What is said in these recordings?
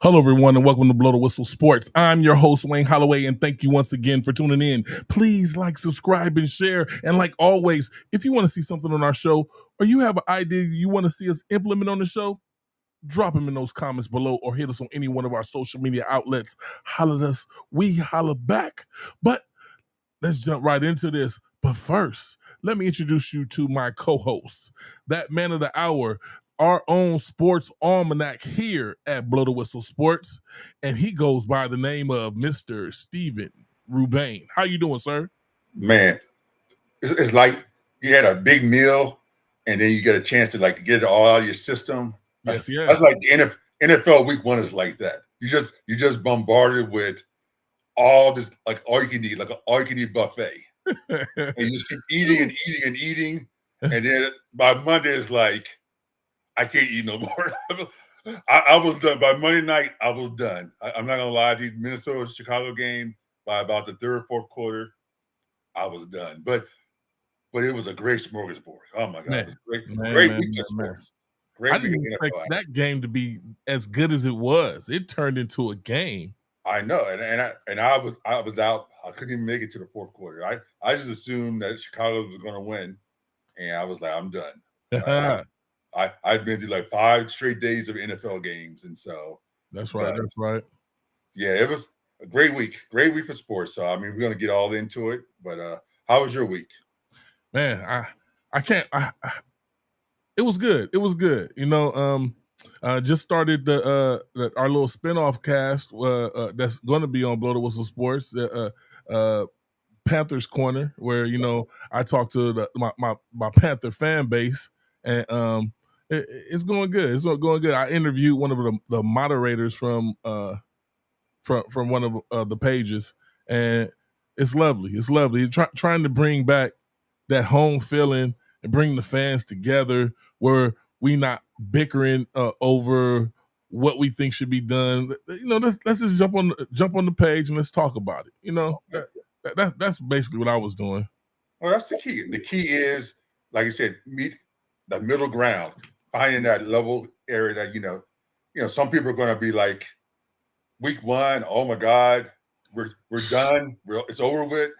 Hello, everyone, and welcome to Blow the Whistle Sports. I'm your host, Wayne Holloway, and thank you once again for tuning in. Please like, subscribe, and share. And like always, if you want to see something on our show or you have an idea you want to see us implement on the show, drop them in those comments below or hit us on any one of our social media outlets. Holler at us, we holler back. But let's jump right into this. But first, let me introduce you to my co-host, that man of the hour, our own sports almanac here at Blow the Whistle Sports, and he goes by the name of Mr. Steven Rubain. How you doing, sir? Man, it's like you had a big meal and then you get a chance to like get it all out of your system. Yes. That's like the NFL week one is like that. You just bombarded with all this, like all you can eat, like an all you can eat buffet. And you just keep eating and eating and eating. And then by Monday it's like, I can't eat no more. I was done. By Monday night, I was done. I'm not gonna lie, the Minnesota-Chicago game, by about the third, fourth quarter, I was done. But it was a great smorgasbord. Oh my God. It was great week of sports. I didn't expect that game to be as good as it was. It turned into a game. I know, and I was out. I couldn't even make it to the fourth quarter. I just assumed that Chicago was going to win, and I was like, I'm done. I've been through like 5 straight days of NFL games, and so that's right. That's right. Yeah, it was a great week for sports. So I mean, we're going to get all into it. But how was your week? Man, I can't. It was good. It was good. You know, just started our little spinoff cast that's going to be on Blow the Whistle Sports, Panthers Corner, where I talk to my Panther fan base, and it's going good. It's going good. I interviewed one of the moderators from one of the pages, and it's lovely. It's lovely. Trying to bring back that home feeling and bring the fans together where we not bickering over what we think should be done. Let's just jump on the page and let's talk about it. That's basically what I was doing. Well, that's the key. The key is, like you said, meet the middle ground, finding that level area that some people are going to be like, week one, oh my God, we're done. It's over with.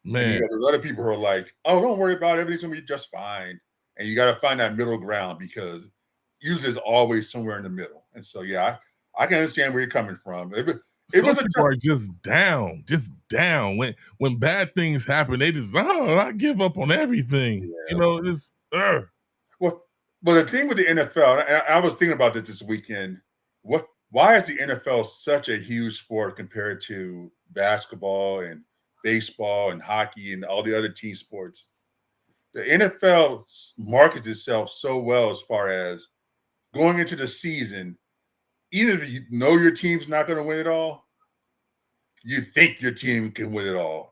Man, there's other people who are like, oh, don't worry about it. Everything's going to be just fine. And you got to find that middle ground because usually it's always somewhere in the middle. And so, yeah, I can understand where you're coming from. Some people are just down. When bad things happen, they just, I give up on everything. Yeah. Well, the thing with the NFL, and I was thinking about this weekend, why is the NFL such a huge sport compared to basketball and baseball and hockey and all the other team sports? The NFL markets itself so well as far as going into the season, even if you know your team's not going to win it all, you think your team can win it all.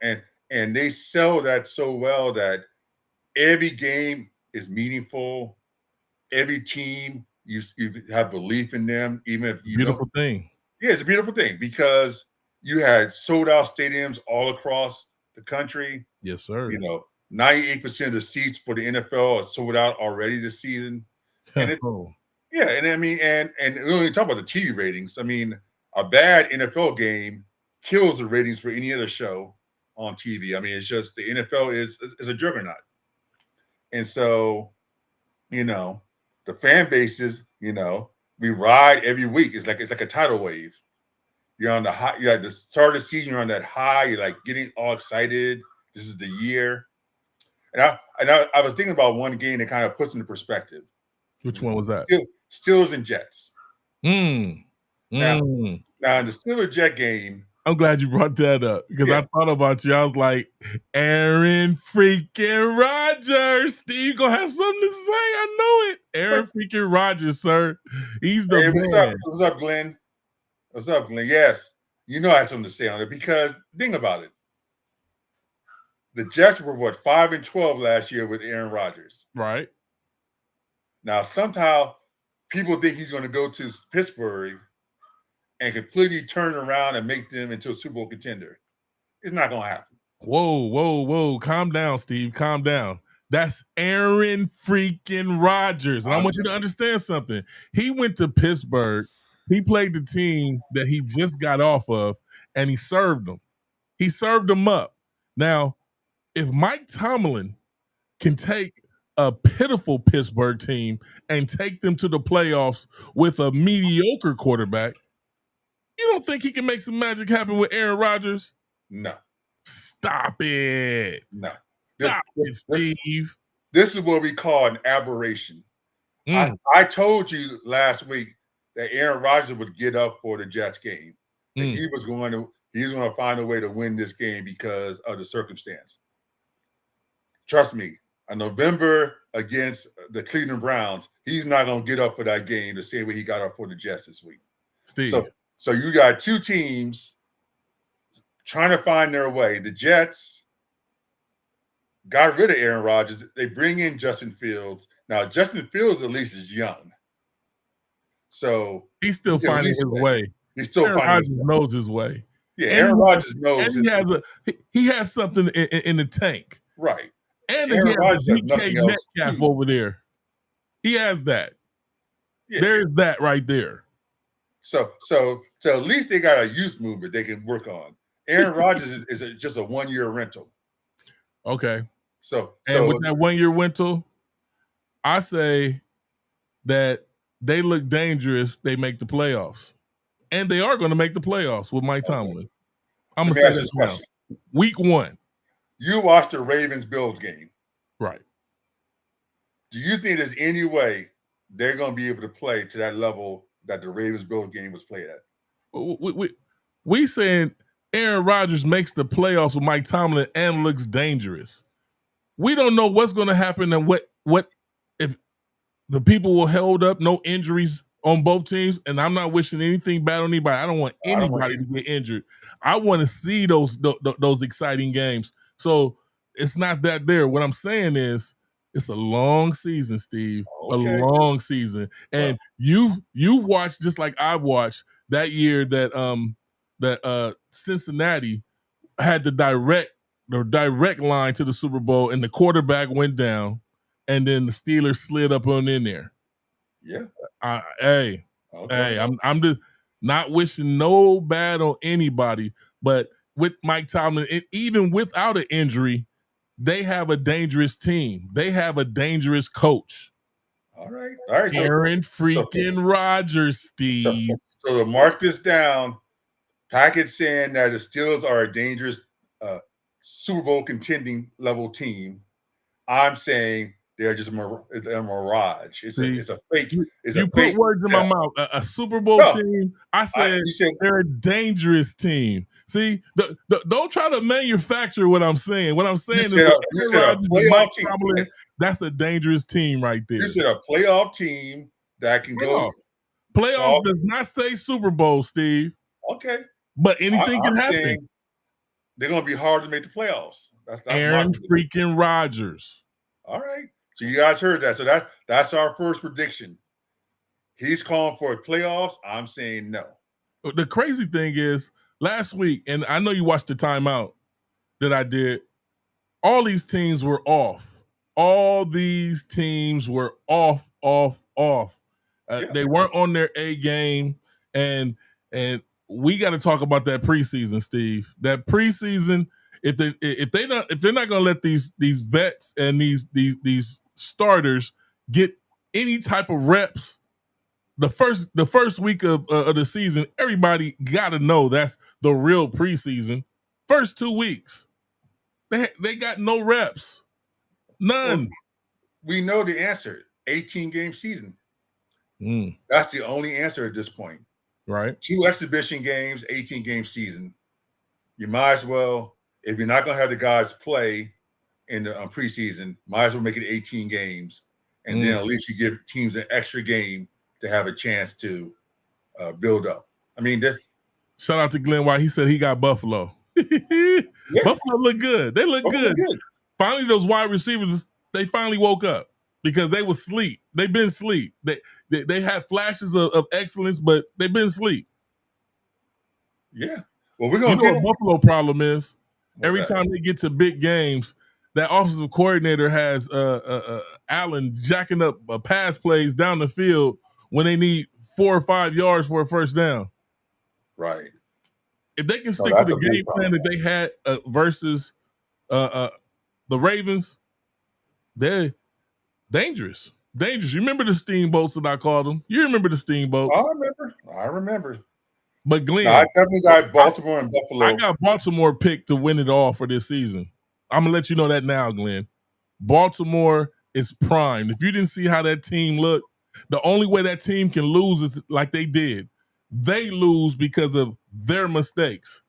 And they sell that so well that every game is meaningful. Every team, you have belief in them, even if you beautiful thing. Yeah, it's a beautiful thing because you had sold out stadiums all across the country. Yes, sir. 98% of the seats for the NFL are sold out already this season. And it's yeah, and I mean, and we don't even talk about the TV ratings. I mean, a bad NFL game kills the ratings for any other show on TV. I mean, it's just the NFL is a juggernaut. And so, the fan bases, we ride every week. It's like a tidal wave. You're on the high, you're at the start of the season, you're on that high, you're like getting all excited. This is the year. And I was thinking about one game that kind of puts into perspective. Which one was that? Steelers and Jets. Now, in the Steelers-Jet game, I'm glad you brought that up because I thought about you. I was like, Aaron freaking Rodgers. Steve gonna have something to say. I know it. Aaron freaking Rodgers, sir. He's the man. What's up, Glenn? What's up, Glenn? Yes. I had something to say on it because think about it. The Jets were 5-12 last year with Aaron Rodgers. Right. Now, somehow people think he's going to go to Pittsburgh and completely turn around and make them into a Super Bowl contender. It's not going to happen. Whoa. Calm down, Steve. Calm down. That's Aaron freaking Rodgers. And I want you to understand something. He went to Pittsburgh He played the team that he just got off of, and he served them. He served them up. Now, if Mike Tomlin can take a pitiful Pittsburgh team and take them to the playoffs with a mediocre quarterback, you don't think he can make some magic happen with Aaron Rodgers? No. Stop it. No. Stop it, Steve. This is what we call an aberration. I told you last week that Aaron Rodgers would get up for the Jets game. And he was going to find a way to win this game because of the circumstance. Trust me, in November against the Cleveland Browns, he's not going to get up for that game the same way he got up for the Jets this week. Steve. So you got two teams trying to find their way. The Jets got rid of Aaron Rodgers. They bring in Justin Fields. Now, Justin Fields at least is young. So he's still finding his way. He's still Aaron finding his way. knows his way. Yeah, Aaron Rodgers knows his way. He has something in the tank. Right. And he has DK Metcalf over there. He has that. Yeah. There's that right there. So at least they got a youth movement they can work on. Aaron Rodgers is just a 1-year rental. Okay. So with that 1-year rental, I say that they look dangerous. They make the playoffs, and they are going to make the playoffs with Mike Tomlin. I'm gonna say this now. Week 1. You watched the Ravens-Bills game, right? Do you think there's any way they're going to be able to play to that level that the Ravens-Bills game was played at? We saying Aaron Rodgers makes the playoffs with Mike Tomlin and looks dangerous. We don't know what's going to happen and what if the people will hold up, no injuries on both teams. And I'm not wishing anything bad on anybody. I don't want anybody to get injured. I want to see those exciting games. So it's not that there. What I'm saying is it's a long season, Steve. Okay. A long season. And you've watched just like I've watched that year that Cincinnati had the direct line to the Super Bowl and the quarterback went down and then the Steelers slid up on in there. Yeah. I'm just not wishing no bad on anybody, but with Mike Tomlin, and even without an injury, they have a dangerous team. They have a dangerous coach. All right. Aaron freaking Rodgers, Steve. So to mark this down, Packard saying that the Steelers are a dangerous Super Bowl contending level team. I'm saying they're just a mirage. It's a fake. You put words in my mouth. A Super Bowl team. I said they're a dangerous team. See, don't try to manufacture what I'm saying. What I'm saying is a playoff team. That's a dangerous team right there. You said a playoff team that can go. Playoffs does not say Super Bowl, Steve. Okay. But anything can happen. They're going to be hard to make the playoffs. That's Aaron freaking Rodgers. All right. So you guys heard that. So that's our first prediction. He's calling for playoffs. I'm saying no. The crazy thing is, last week, and I know you watched the timeout that I did, all these teams were off. All these teams were off. They weren't on their A game, and we got to talk about that preseason, Steve. That preseason, if they're not going to let these vets and these starters get any type of reps, the first week of the season, everybody got to know that's the real preseason. First 2 weeks, they got no reps, none. Well, we know the answer: 18-game season. That's the only answer at this point. Right. 2 exhibition games, 18-game season. You might as well, if you're not going to have the guys play in the preseason, might as well make it 18 games, and then at least you give teams an extra game to have a chance to build up. I mean, shout out to Glenn White. He said he got Buffalo. Buffalo look good. They look good. Finally, those wide receivers, they finally woke up because they were asleep. They've been asleep. They had flashes of excellence, but they've been asleep. Yeah. Well, we're going to get what Buffalo problem is. Every time they get to big games, that offensive coordinator has Allen jacking up pass plays down the field when they need 4 or 5 yards for a first down. Right. If they can stick to the game plan that they had versus the Ravens, they're dangerous. Dangerous. You remember the Steamboats that I called them? You remember the Steamboats? I remember. But Glenn, I definitely got Baltimore and Buffalo. I got Baltimore picked to win it all for this season. I'm gonna let you know that now, Glenn. Baltimore is primed. If you didn't see how that team looked, the only way that team can lose is like they did. They lose because of their mistakes.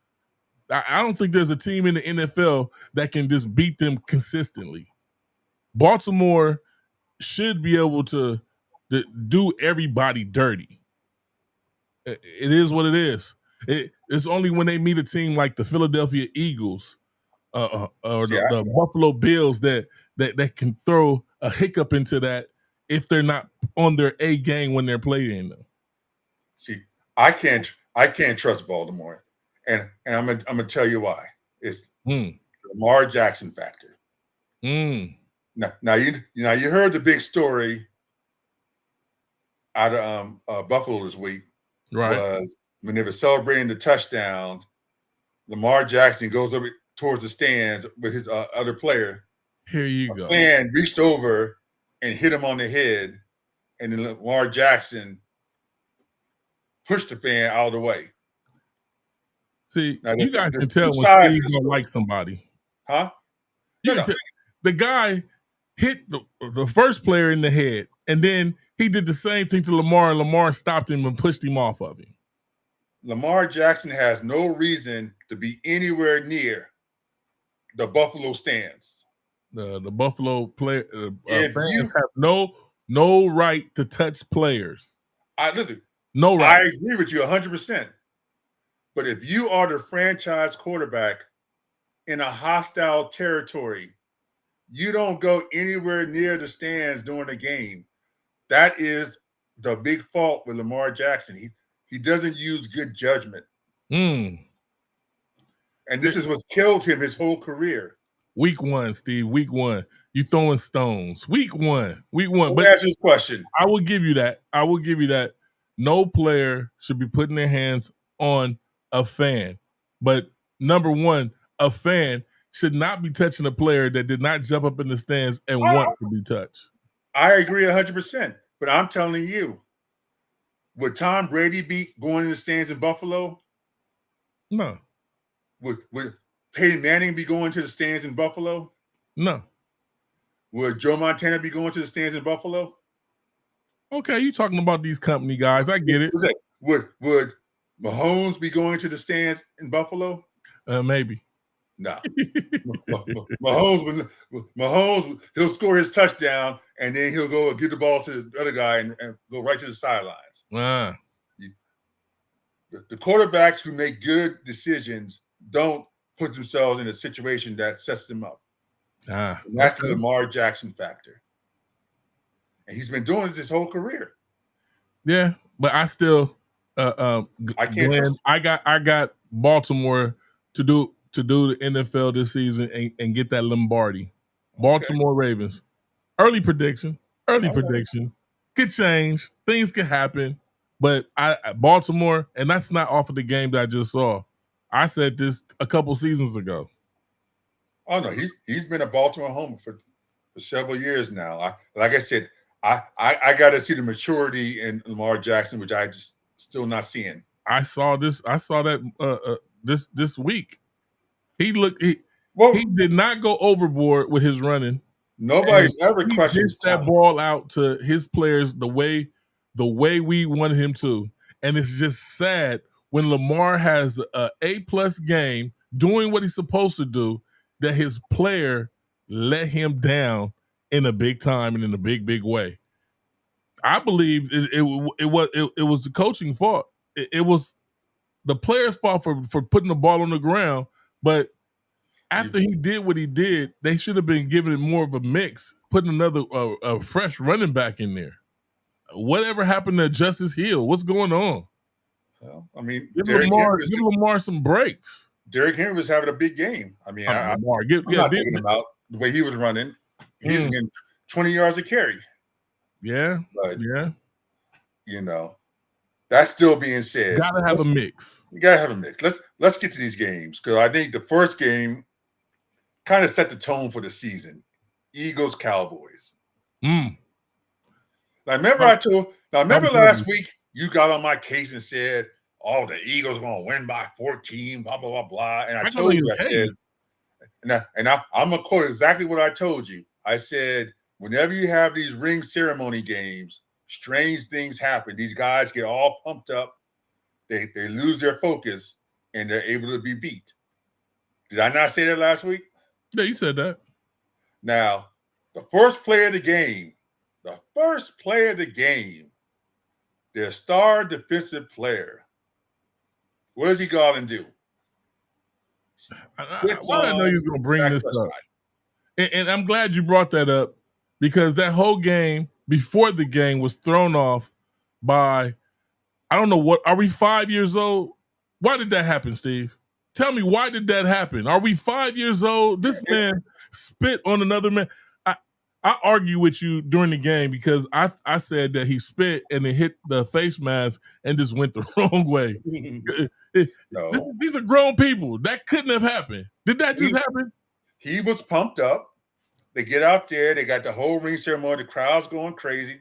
I don't think there's a team in the NFL that can just beat them consistently. Baltimore should be able to do everybody dirty. It is what it is. It's only when they meet a team like the Philadelphia Eagles or the Buffalo Bills that can throw a hiccup into that if they're not on their A game when they're playing them. See, I can't trust Baltimore, and I'm gonna tell you why. It's the Lamar Jackson factor. Now you heard the big story out of Buffalo this week, right? Was when they were celebrating the touchdown, Lamar Jackson goes over towards the stands with his other player. Here you go. And reached over and hit him on the head, and then Lamar Jackson pushed the fan out of the way. See, now, you guys can tell when Steve don't like somebody. Huh? You can tell the guy hit the first player in the head, and then he did the same thing to Lamar, and Lamar stopped him and pushed him off of him. Lamar Jackson has no reason to be anywhere near the Buffalo stands. The Buffalo fans have no right to touch players. No right. I agree with you 100%. But if you are the franchise quarterback in a hostile territory, you don't go anywhere near the stands during the game. That is the big fault with Lamar Jackson. He doesn't use good judgment. And this is what killed him his whole career. Week 1, Steve. Week 1. You throwing stones. Week 1. But answer this question. I will give you that. No player should be putting their hands on a fan. But number one, a fan should not be touching a player that did not jump up in the stands and want to be touched. I agree 100%. But I'm telling you, would Tom Brady be going in the stands in Buffalo? No. Would Peyton Manning be going to the stands in Buffalo? No. Would Joe Montana be going to the stands in Buffalo? Okay, you talking about these company guys. I get it. Would Mahomes be going to the stands in Buffalo? Maybe. No. Mahomes, he'll score his touchdown, and then he'll go give the ball to the other guy and go right to the sidelines. The quarterbacks who make good decisions don't put themselves in a situation that sets them up. That's the Lamar Jackson factor. And he's been doing this his whole career. Yeah, but I still I can't Glenn, I got Baltimore to do the NFL this season and get that Lombardi. Baltimore Ravens. Early prediction. Could change. Things could happen. But Baltimore, and that's not off of the game that I just saw. I said this a couple seasons ago. Oh no, he's been a Baltimore homer for several years now. Like I said, I got to see the maturity in Lamar Jackson, which I just still not seeing. I saw that this week. He did not go overboard with his running. Nobody's ever questioned that ball out to his players the way we wanted him to. And it's just sad when Lamar has a A+ game doing what he's supposed to do, that his player let him down in a big time and in a big way. I believe it was the coaching fault. It was the player's fault for putting the ball on the ground. But after he did what he did, they should have been giving it more of a mix, putting another a fresh running back in there. Whatever happened to Justice Hill? What's going on? Well, I mean, give Lamar some breaks. Derrick Henry was having a big game. I mean, I'm not taking him out the way he was running. He was getting 20 yards a carry. Yeah, but, yeah. You know, That still being said, Gotta have a mix. You gotta have a mix. Let's get to these games because I think the first game kind of set the tone for the season. Eagles Cowboys. Mm. Now remember last week you got on my case and said, "Oh, the Eagles are gonna win by 14, blah blah blah blah." And I told you, I said, I'm gonna quote exactly what I told you. I said, whenever you have these ring ceremony games, strange things happen. These guys get all pumped up, they lose their focus, and they're able to be beat. Did I not say that last week? Yeah, you said that. Now, the first play of the game, their star defensive player. What does he go out and do? I know you're going to bring this up. And I'm glad you brought that up because that whole game before the game was thrown off by, I don't know what, are we 5 years old? Why did that happen, Steve? Tell me, why did that happen? Are we 5 years old? This man spit on another man. I argue with you during the game because I said that he spit and it hit the face mask and just went the wrong way. No. These are grown people. That couldn't have happened. Did that just happen? He was pumped up. They get out there. They got the whole ring ceremony. The crowd's going crazy.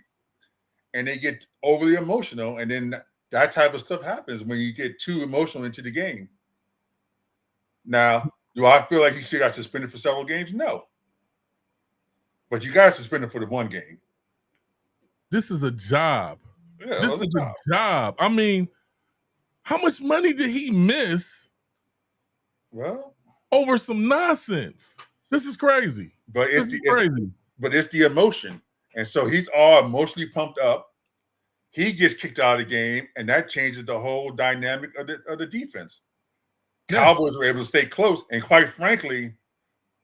And they get overly emotional. And then that type of stuff happens when you get too emotional into the game. Now, do I feel like he should have got suspended for several games? No. But you got suspended for the one game. This is a job. Yeah, this is a job. I mean, how much money did he miss? Well, over some nonsense. This is crazy. But it's the emotion. And so he's all emotionally pumped up. He gets kicked out of the game, and that changes the whole dynamic of the defense. Yeah. Cowboys were able to stay close, and quite frankly,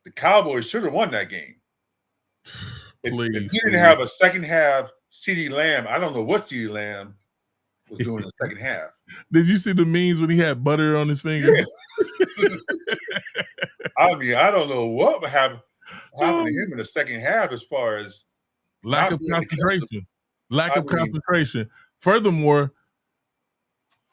the Cowboys should have won that game. If he didn't have a second half CeeDee Lamb, I don't know what CeeDee Lamb was doing in the second half. Did you see the memes when he had butter on his finger? Yeah. I mean, I don't know what happened to him in the second half as far as lack of concentration. Concentration. Furthermore,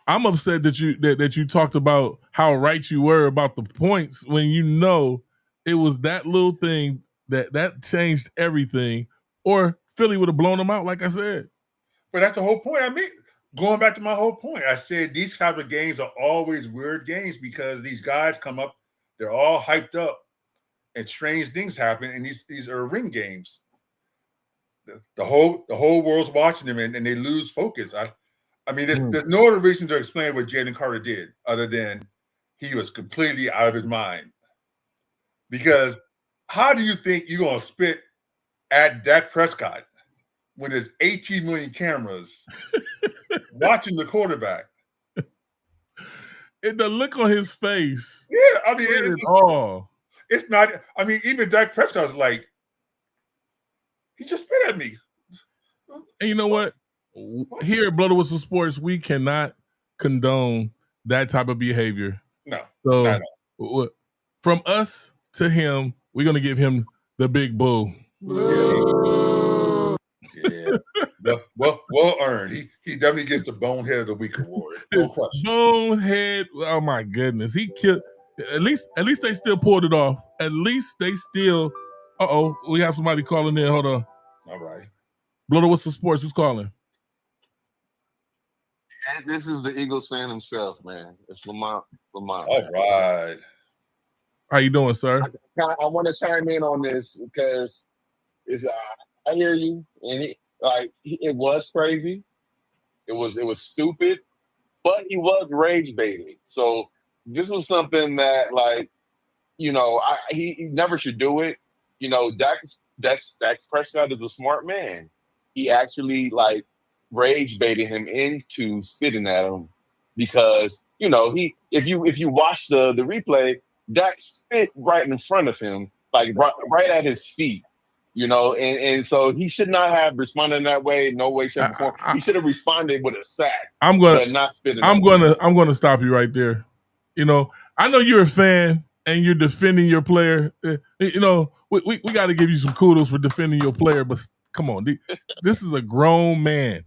I'm upset that you talked about how right you were about the points when you know it was that little thing that changed everything, or Philly would have blown them out, like I said. But that's the whole point. I mean, going back to my whole point, I said these type of games are always weird games because these guys come up, they're all hyped up, and strange things happen, and these are ring games. The whole world's watching them, and they lose focus. I mean, there's no other reason to explain what Jalen Carter did other than he was completely out of his mind. Because how do you think you're going to spit at Dak Prescott when there's 18 million cameras watching the quarterback? The look on his face. Yeah, I mean, it's not. I mean, even Dak Prescott's like, he just spit at me. And you know what? Here at Blow the Whistle Sports, we cannot condone that type of behavior. No. So from us to him, we're going to give him the big boo. Yeah. Well earned. He definitely gets the Bonehead of the Week award. No question. Bonehead. Oh my goodness. He killed. At least they still pulled it off. At least they still. We have somebody calling in. Hold on. All right. Blow the Whistle Sports. Who's calling? This is the Eagles fan himself, man. It's Lamont. All right. How you doing, sir? I want to chime in on this because I hear you, and it was crazy. It was stupid, but he was rage baiting. So this was something that, he never should do it. Dak Prescott is a smart man. He actually rage baited him into spitting at him because if you watch the replay, Dak spit right in front of him, right at his feet. And so he should not have responded in that way. No way, shape, or form. He should have responded with a sack. I'm gonna stop you right there. I know you're a fan and you're defending your player. We got to give you some kudos for defending your player. But come on, this is a grown man.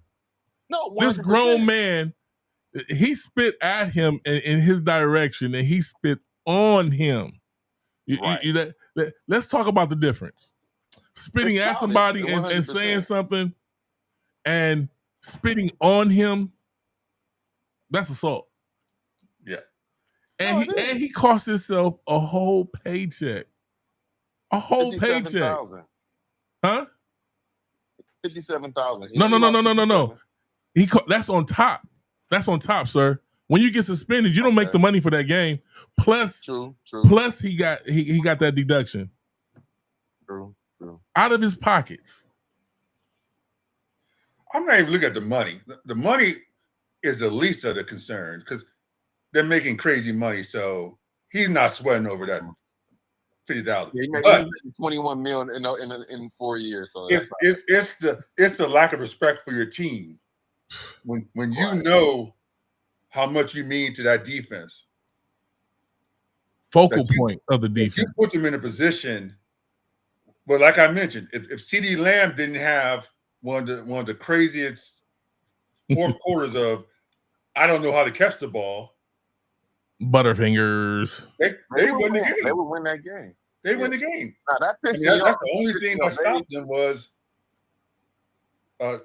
No, 100%. This grown man, he spit at him in his direction, and he spit on him. Right. Let's talk about the difference. Spitting It's at somebody childish, and saying 100%. something, and spitting on him, that's assault. Yeah. And he cost himself a whole paycheck. A whole paycheck. 57,000. Huh? 57,000. No. That's on top. That's on top, sir. When you get suspended, you don't make the money for that game. Plus, True. plus he got that deduction. True. Out of his pockets. I'm not even looking at the money. The money is the least of the concern because they're making crazy money. So he's not sweating over that 50,000. Yeah, he made 21 million in 4 years. So it's the lack of respect for your team when you know how much you mean to that defense. Focal point of the defense. You put them in a position. But like I mentioned, if CeeDee Lamb didn't have one of the craziest fourth quarters of I don't know how to catch the ball. Butterfingers. They win the game. They would win that game. They win the game. Now, that's the only thing that stopped them was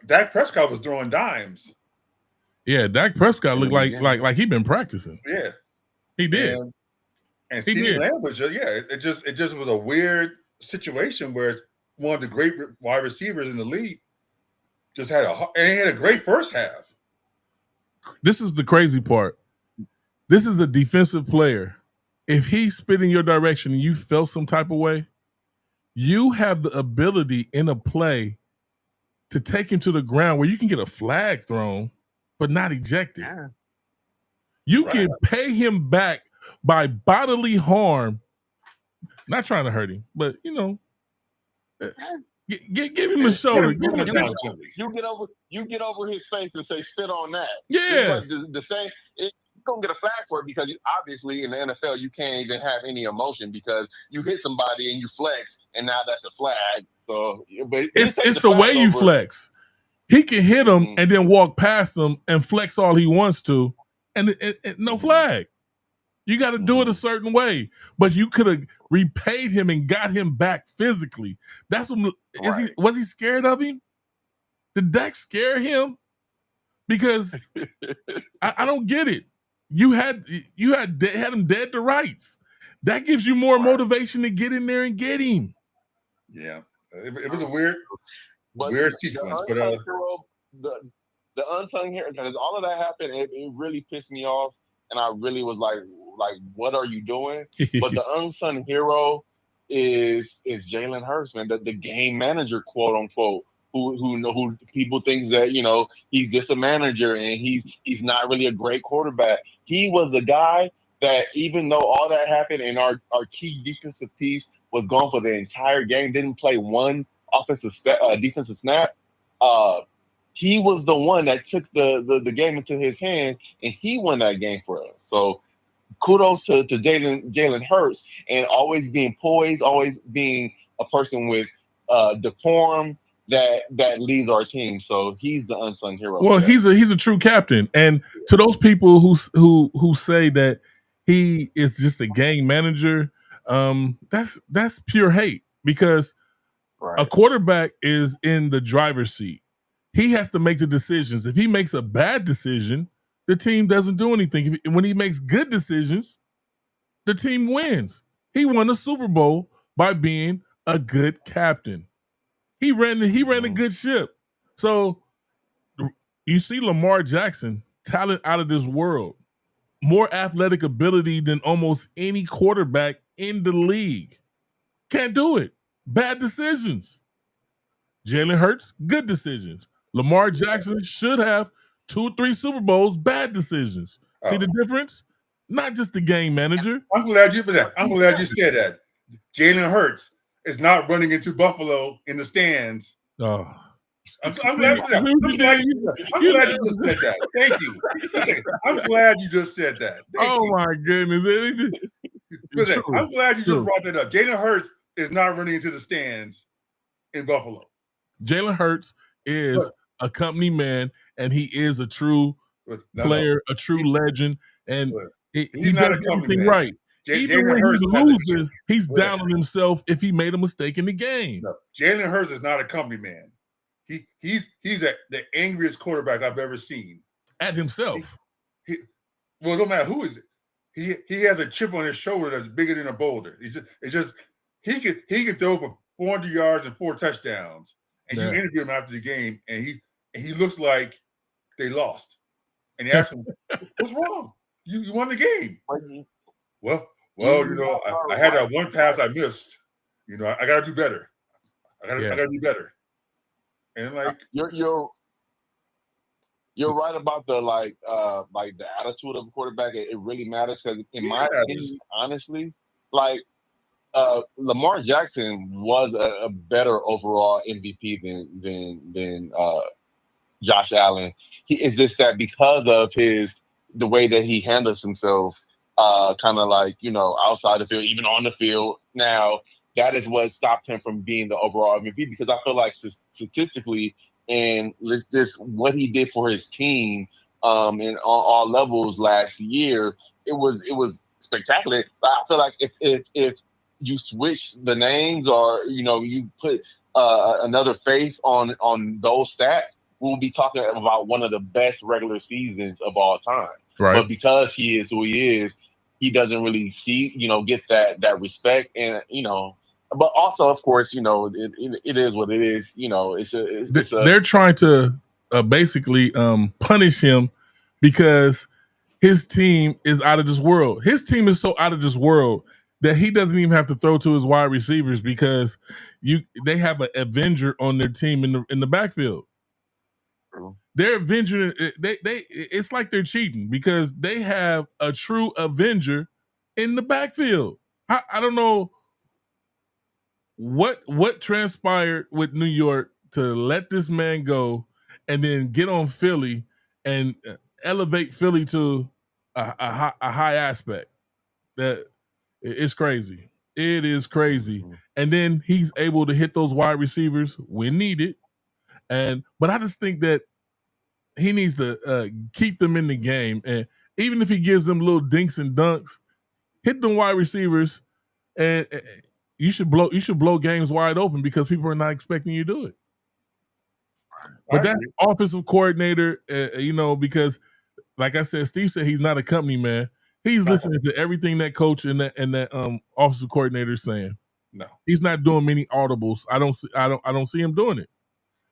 Dak Prescott was throwing dimes. Yeah, Dak Prescott looked like he'd been practicing. Yeah, he did. And CeeDee Lamb was it just was a weird situation where it's one of the great wide receivers in the league just had a great first half. This is the crazy part. This is a defensive player. If he spit in your direction and you felt some type of way, you have the ability in a play to take him to the ground where you can get a flag thrown, but not ejected. Yeah. You can pay him back by bodily harm. Not trying to hurt him, but give him a shoulder. You get over his face and say spit on that. Yeah, the same. You're gonna get a flag for it because obviously in the NFL you can't even have any emotion because you hit somebody and you flex and now that's a flag. So, but it's the way you flex. He can hit him and then walk past him and flex all he wants to, and no flag. You got to do it a certain way, but you could have repaid him and got him back physically. That's what was he scared of him? Did Dak scare him? Because I don't get it. You had him dead to rights. That gives you more motivation to get in there and get him. Yeah, it was a weird sequence. The unsung hero, because all of that happened, it really pissed me off, and I really was like, what are you doing? But the unsung hero is Jalen Hurts, man, the game manager, quote unquote. Who people think that he's just a manager and he's not really a great quarterback. He was the guy that even though all that happened and our key defensive piece was gone for the entire game, didn't play one defensive snap. He was the one that took the game into his hands and he won that game for us. So kudos to Jalen Hurts and always being poised, always being a person with decorum. That leads our team, so he's the unsung hero. Well, he's a true captain, and to those people who say that he is just a game manager, that's pure hate because a quarterback is in the driver's seat. He has to make the decisions. If he makes a bad decision, the team doesn't do anything. When he makes good decisions, the team wins. He won a Super Bowl by being a good captain. He ran a good ship. So you see Lamar Jackson, talent out of this world, more athletic ability than almost any quarterback in the league. Can't do it. Bad decisions. Jalen Hurts, good decisions. Lamar Jackson should have 2-3 Super Bowls, bad decisions. See the difference? Not just the game manager. I'm glad you said that. Jalen Hurts is not running into Buffalo in the stands. Oh. I'm glad you just said that. Thank you. I'm glad you just said that. My goodness. I'm glad you just brought that up. Jalen Hurts is not running into the stands in Buffalo. Jalen Hurts is a company man, and he is a true player, a true legend, and he does everything right. Even when he loses, he's down on himself if he made a mistake in the game. No, Jalen Hurts is not a company man. He's the angriest quarterback I've ever seen. At himself. Well, no matter who is it. He has a chip on his shoulder that's bigger than a boulder. It's just he could throw for 400 yards and 4 touchdowns. And you interview him after the game, and he looks like they lost. And you ask him, "What's wrong? You won the game." Well, I had that one pass I missed. I got to do better. I got to do better. And you're right about the the attitude of a quarterback. It really matters. Because in my opinion, honestly, Lamar Jackson was a better overall MVP than Josh Allen. It's just that because of the way that he handles himself, kind of outside the field, even on the field. Now, that is what stopped him from being the overall MVP, because I feel like statistically, and this what he did for his team on all levels last year, it was spectacular. But I feel like if you switch the names, or you put another face on those stats, we'll be talking about one of the best regular seasons of all time. Right. But because he is who he is, he doesn't really get that respect, and but also, of course, it is what it is. They're trying to basically punish him because his team is out of this world. His team is so out of this world that he doesn't even have to throw to his wide receivers, because they have an Avenger on their team in the backfield. They're Avenger. It's like they're cheating, because they have a true Avenger in the backfield. I don't know what transpired with New York to let this man go and then get on Philly and elevate Philly to a high aspect. That it's crazy. It is crazy. And then he's able to hit those wide receivers when needed. But I just think that he needs to keep them in the game, and even if he gives them little dinks and dunks, hit them wide receivers, and you should blow games wide open, because people are not expecting you to do it. But that offensive coordinator, because like I said, Steve said he's not a company man. He's listening to everything that coach and that offensive coordinator is saying. No, he's not doing many audibles. I don't see him doing it.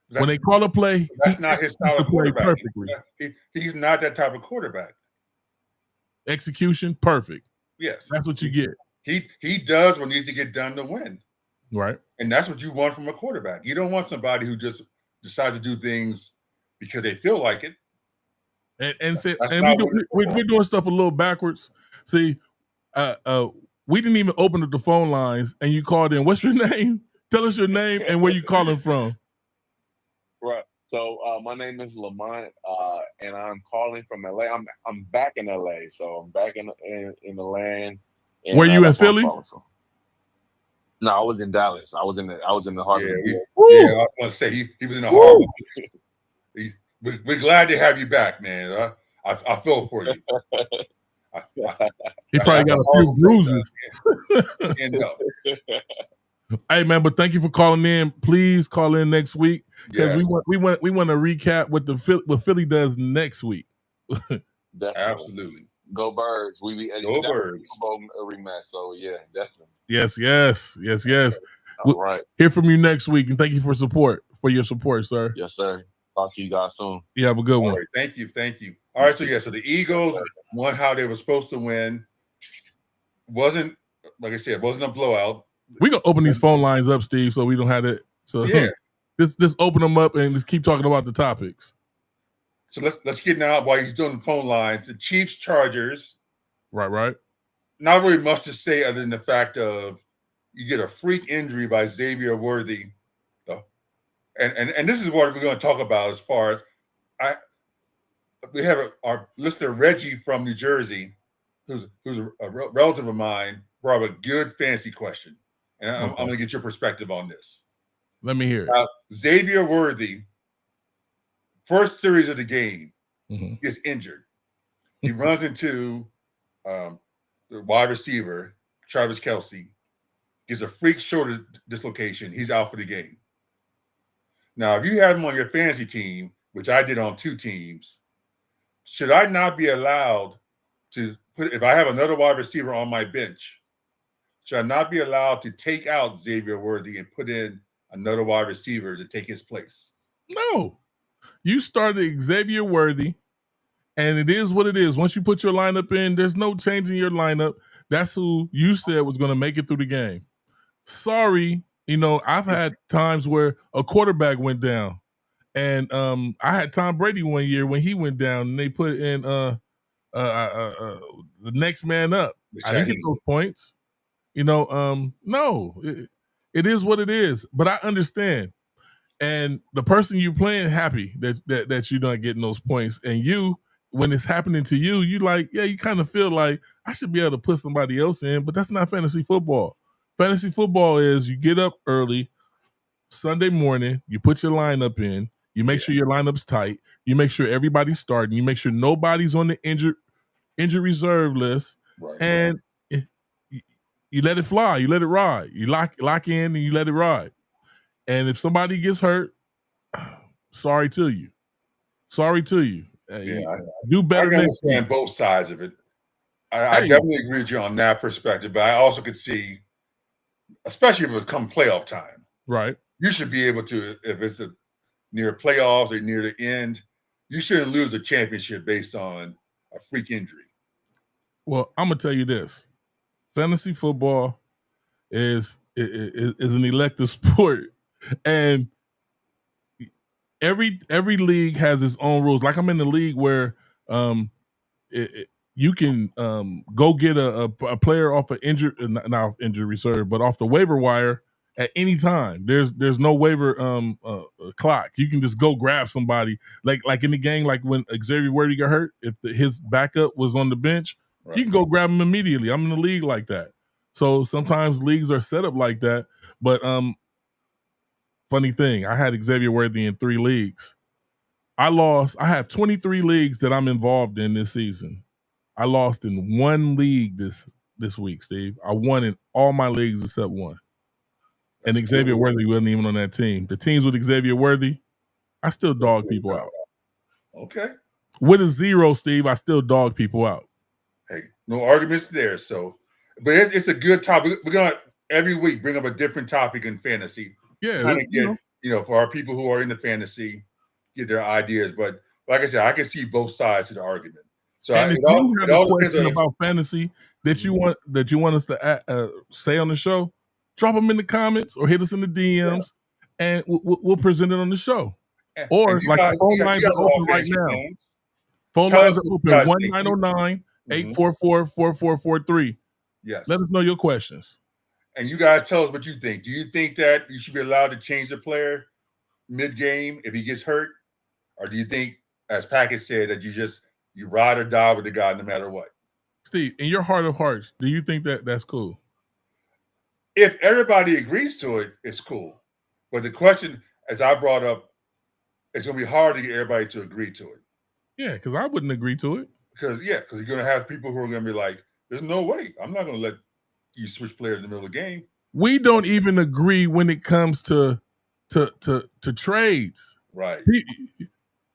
When they call a play, that's not his style of quarterback. Perfectly. He's not that type of quarterback. Execution, perfect. Yes, that's what you get. He does what needs to get done to win. Right. And that's what you want from a quarterback. You don't want somebody who just decides to do things because they feel like it. We're doing stuff a little backwards. See, we didn't even open up the phone lines, and you called in. What's your name? Tell us your name and where you calling from. Right. So my name is Lamont, and I'm calling from LA. I'm back in LA, so I'm back in the land. And, were you in Philly? No, I was in Dallas. I was in the Harvard. Yeah, I was going to say he was in the Harvard. We're glad to have you back, man. I feel for you. He probably got a few bruises. Hey man, but thank you for calling in. Please call in next week, because we want to recap what Philly does next week. Absolutely. Go Birds. Go Birds. A rematch. So yeah, definitely. Yes. All right. Hear from you next week, and thank you for your support, sir. Yes, sir. Talk to you guys soon. You have a good one. All right, thank you. All right, so the Eagles won how they were supposed to win. Wasn't, like I said, wasn't a blowout. We're gonna open these phone lines up, Steve, so we don't have it. So yeah, just open them up and just keep talking about the topics. So let's get now while he's doing the phone lines. The Chiefs Chargers. Right. Not really much to say other than the fact of you get a freak injury by Xavier Worthy. And this is what we're going to talk about as far as we have our listener Reggie from New Jersey, who's a relative of mine, brought up a good fantasy question, and I'm going to get your perspective on this. Let me hear it. Xavier Worthy First series of the game, Mm-hmm. gets injured. He runs into the wide receiver, Travis Kelce, gets a freak shoulder dislocation. He's out for the game. Now, if you have him on your fantasy team, which I did on 2 teams, should I not be allowed to put, if I have another wide receiver on my bench, should I not be allowed to take out Xavier Worthy and put in another wide receiver to take his place? No. You started Xavier Worthy, and it is what it is. Once you put your lineup in, there's no changing your lineup. That's who you said was going to make it through the game. Sorry, I've had times where a quarterback went down, and I had Tom Brady one year when he went down, and they put in the next man up. I didn't get those points. No, it is what it is. But I understand. And the person you playing happy that you're not getting those points, and you, when it's happening to you, you like, yeah, you kind of feel like I should be able to put somebody else in, but that's not fantasy football. Fantasy football is you get up early Sunday morning, you put your lineup in, you make sure your lineup's tight, you make sure everybody's starting, you make sure nobody's on the injured reserve list, and you let it fly, you let it ride, you lock in and you let it ride. And if somebody gets hurt, sorry to you. Do better next week. I understand both sides of it. I definitely agree with you on that perspective, but I also could see, especially if it come playoff time, right? You should be able to, if it's near playoffs or near the end, you shouldn't lose a championship based on a freak injury. Well, I'm gonna tell you this: fantasy football is an elective sport, and every league has its own rules. Like I'm in the league where you can go get a player off of not injury reserve, but off the waiver wire at any time. There's no waiver clock. You can just go grab somebody. Like in the game, like when Xavier Worthy got hurt, if his backup was on the bench, you can go grab him immediately. I'm in the league like that. So sometimes leagues are set up like that. But funny thing, I had Xavier Worthy in 3 leagues. I have 23 leagues that I'm involved in this season. I lost in 1 league this week, Steve. I won in all my leagues except 1. And Xavier Worthy wasn't even on that team. The teams with Xavier Worthy, I still dog people out. Okay. With a 0, Steve, I still dog people out. Hey, no arguments there. So, but it's a good topic. We're gonna every week bring up a different topic in fantasy. Yeah, kind of get for our people who are in the fantasy, get their ideas. But like I said, I can see both sides of the argument. So and if you have a question about fantasy that you want us to say on the show, drop them in the comments or hit us in the DMs, and we'll present it on the show. Or like the phone lines are open right now. Phone lines are open 1-909-844-4443. Yes. Let us know your questions. And you guys tell us what you think. Do you think that you should be allowed to change the player mid-game if he gets hurt? Or do you think, as Packett said, that you ride or die with the guy no matter what? Steve, in your heart of hearts, do you think that that's cool? If everybody agrees to it, it's cool. But the question, as I brought up, it's going to be hard to get everybody to agree to it. Yeah, because I wouldn't agree to it. Because you're going to have people who are going to be like, there's no way. I'm not going to let you switch players in the middle of the game. We don't even agree when it comes to trades. Right.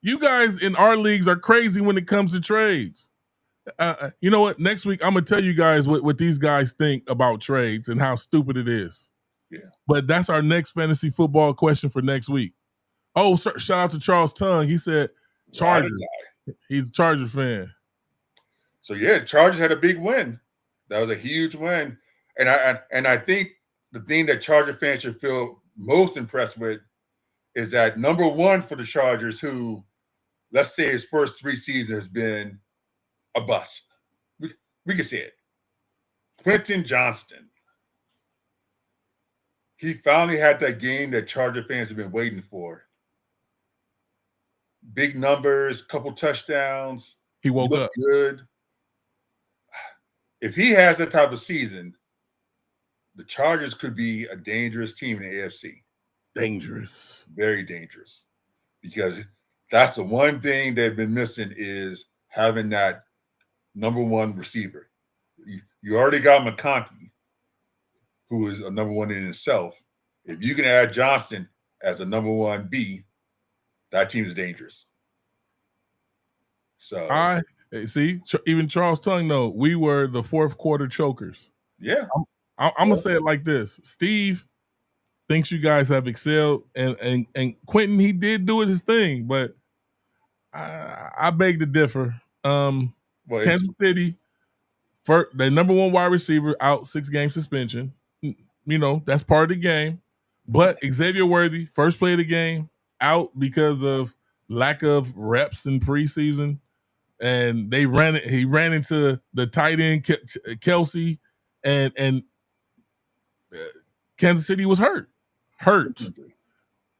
You guys in our leagues are crazy when it comes to trades. You know what? Next week, I'm going to tell you guys what these guys think about trades and how stupid it is. Yeah. But that's our next fantasy football question for next week. Oh, shout out to Charles Tongue. He said Chargers. He's a Charger fan. So, yeah, Chargers had a big win. That was a huge win. And I think the thing that Charger fans should feel most impressed with is that number one for the Chargers, who, let's say his first 3 seasons has been a bust. We can say it. Quentin Johnston. He finally had that game that Charger fans have been waiting for. Big numbers, couple touchdowns. He woke up. Good. If he has that type of season, the Chargers could be a dangerous team in the AFC. Dangerous. Very dangerous. Because That's the one thing they've been missing is having that number one receiver. You already got McConkey, who is a number one in itself. If you can add Johnston as a number one B, that team is dangerous. So I see. Even Charles Tongue, though, we were the fourth quarter chokers. Yeah, I'm gonna say it like this: Steve thinks you guys have excelled, and Quentin, he did do his thing, but I beg to differ. Kansas City, their number one wide receiver out, 6-game suspension. You know, that's part of the game. But Xavier Worthy, first play of the game, out because of lack of reps in preseason. And he ran into the tight end Kelsey, and Kansas City was hurt.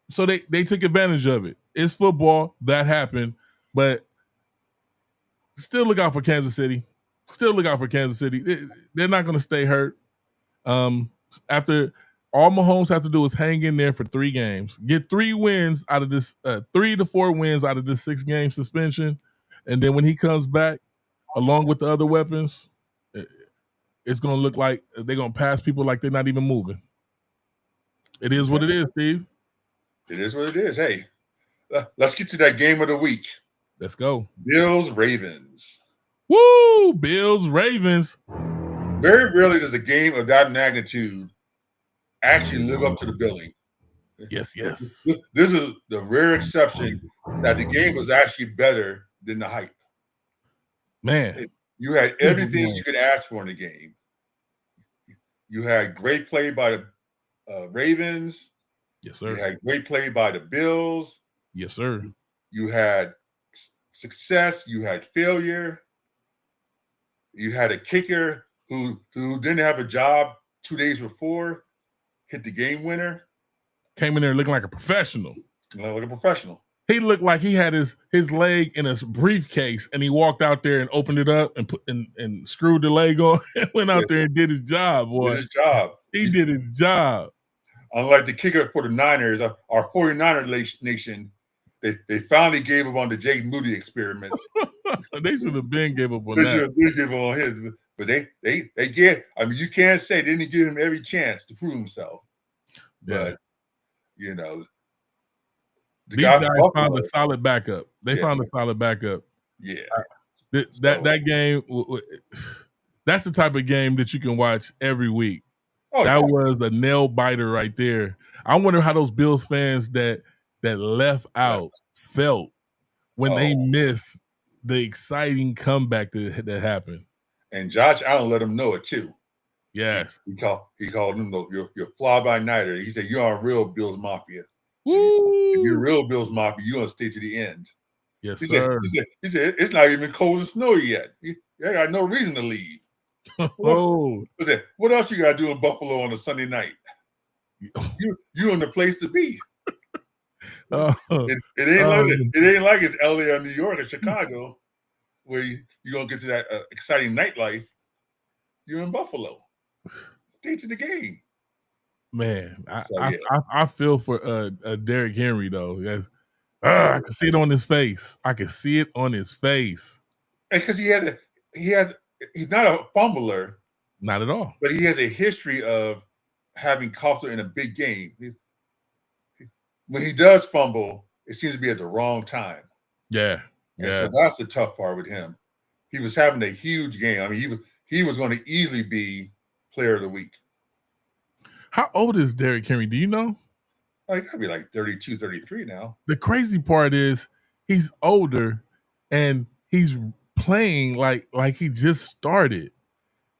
So they took advantage of it. It's football, that happened, but still look out for Kansas City. They're not going to stay hurt. After all Mahomes has to do is hang in there for 3 games, get 3 wins out of this, 3 to 4 wins out of this 6-game suspension, and then when he comes back, along with the other weapons, it's going to look like they're going to pass people like they're not even moving. It is what it is, Steve. It is what it is. Hey, let's get to that game of the week. Let's go. Bills-Ravens. Woo! Bills-Ravens. Very rarely does a game of that magnitude actually live up to the billing. Yes. This is the rare exception that the game was actually better than the hype. Man. You had everything you could ask for in the game. You had great play by the Ravens. Yes, sir. You had great play by the Bills. Yes, sir. You had success. You had failure. You had a kicker who didn't have a job 2 days before, hit the game winner. Came in there looking like a professional. Like a professional. He looked like he had his leg in a briefcase, and he walked out there and opened it up and put and screwed the leg on and went out there and did his job, boy. He did his job. Unlike the kicker for the Niners, our 49er nation, they finally gave up on the Jake Moody experiment. They should have been gave up on that. They should have been given on his, but they get. I mean, you can't say they didn't give him every chance to prove himself. Yeah. But you know, these guys found a solid backup. They found a solid backup. Yeah. That game, that's the type of game that you can watch every week. That was a nail biter right there. I wonder how those Bills fans that left out felt when they missed the exciting comeback that happened. And Josh Allen let them know it too. Yes. He called them your fly-by-nighter. He said, "You're on real Bills Mafia. Woo! If you're real Bills Mafia, you're going to stay to the end." Yes, sir. He said, "It's not even cold and snowy yet. I got no reason to leave." What else you got to do in Buffalo on a Sunday night? You in the place to be. It ain't like it's LA or New York or Chicago where you're going to get to that exciting nightlife. You're in Buffalo. Stay to the game. Man, I feel for Derrick Henry, though. Yes. I can see it on his face. Because he's not a fumbler. Not at all. But he has a history of having coughed in a big game. When he does fumble, it seems to be at the wrong time. Yeah. So that's the tough part with him. He was having a huge game. I mean, he was going to easily be player of the week. How old is Derrick Henry? Do you know? He got to be like 32, 33 now. The crazy part is he's older and he's playing like he just started.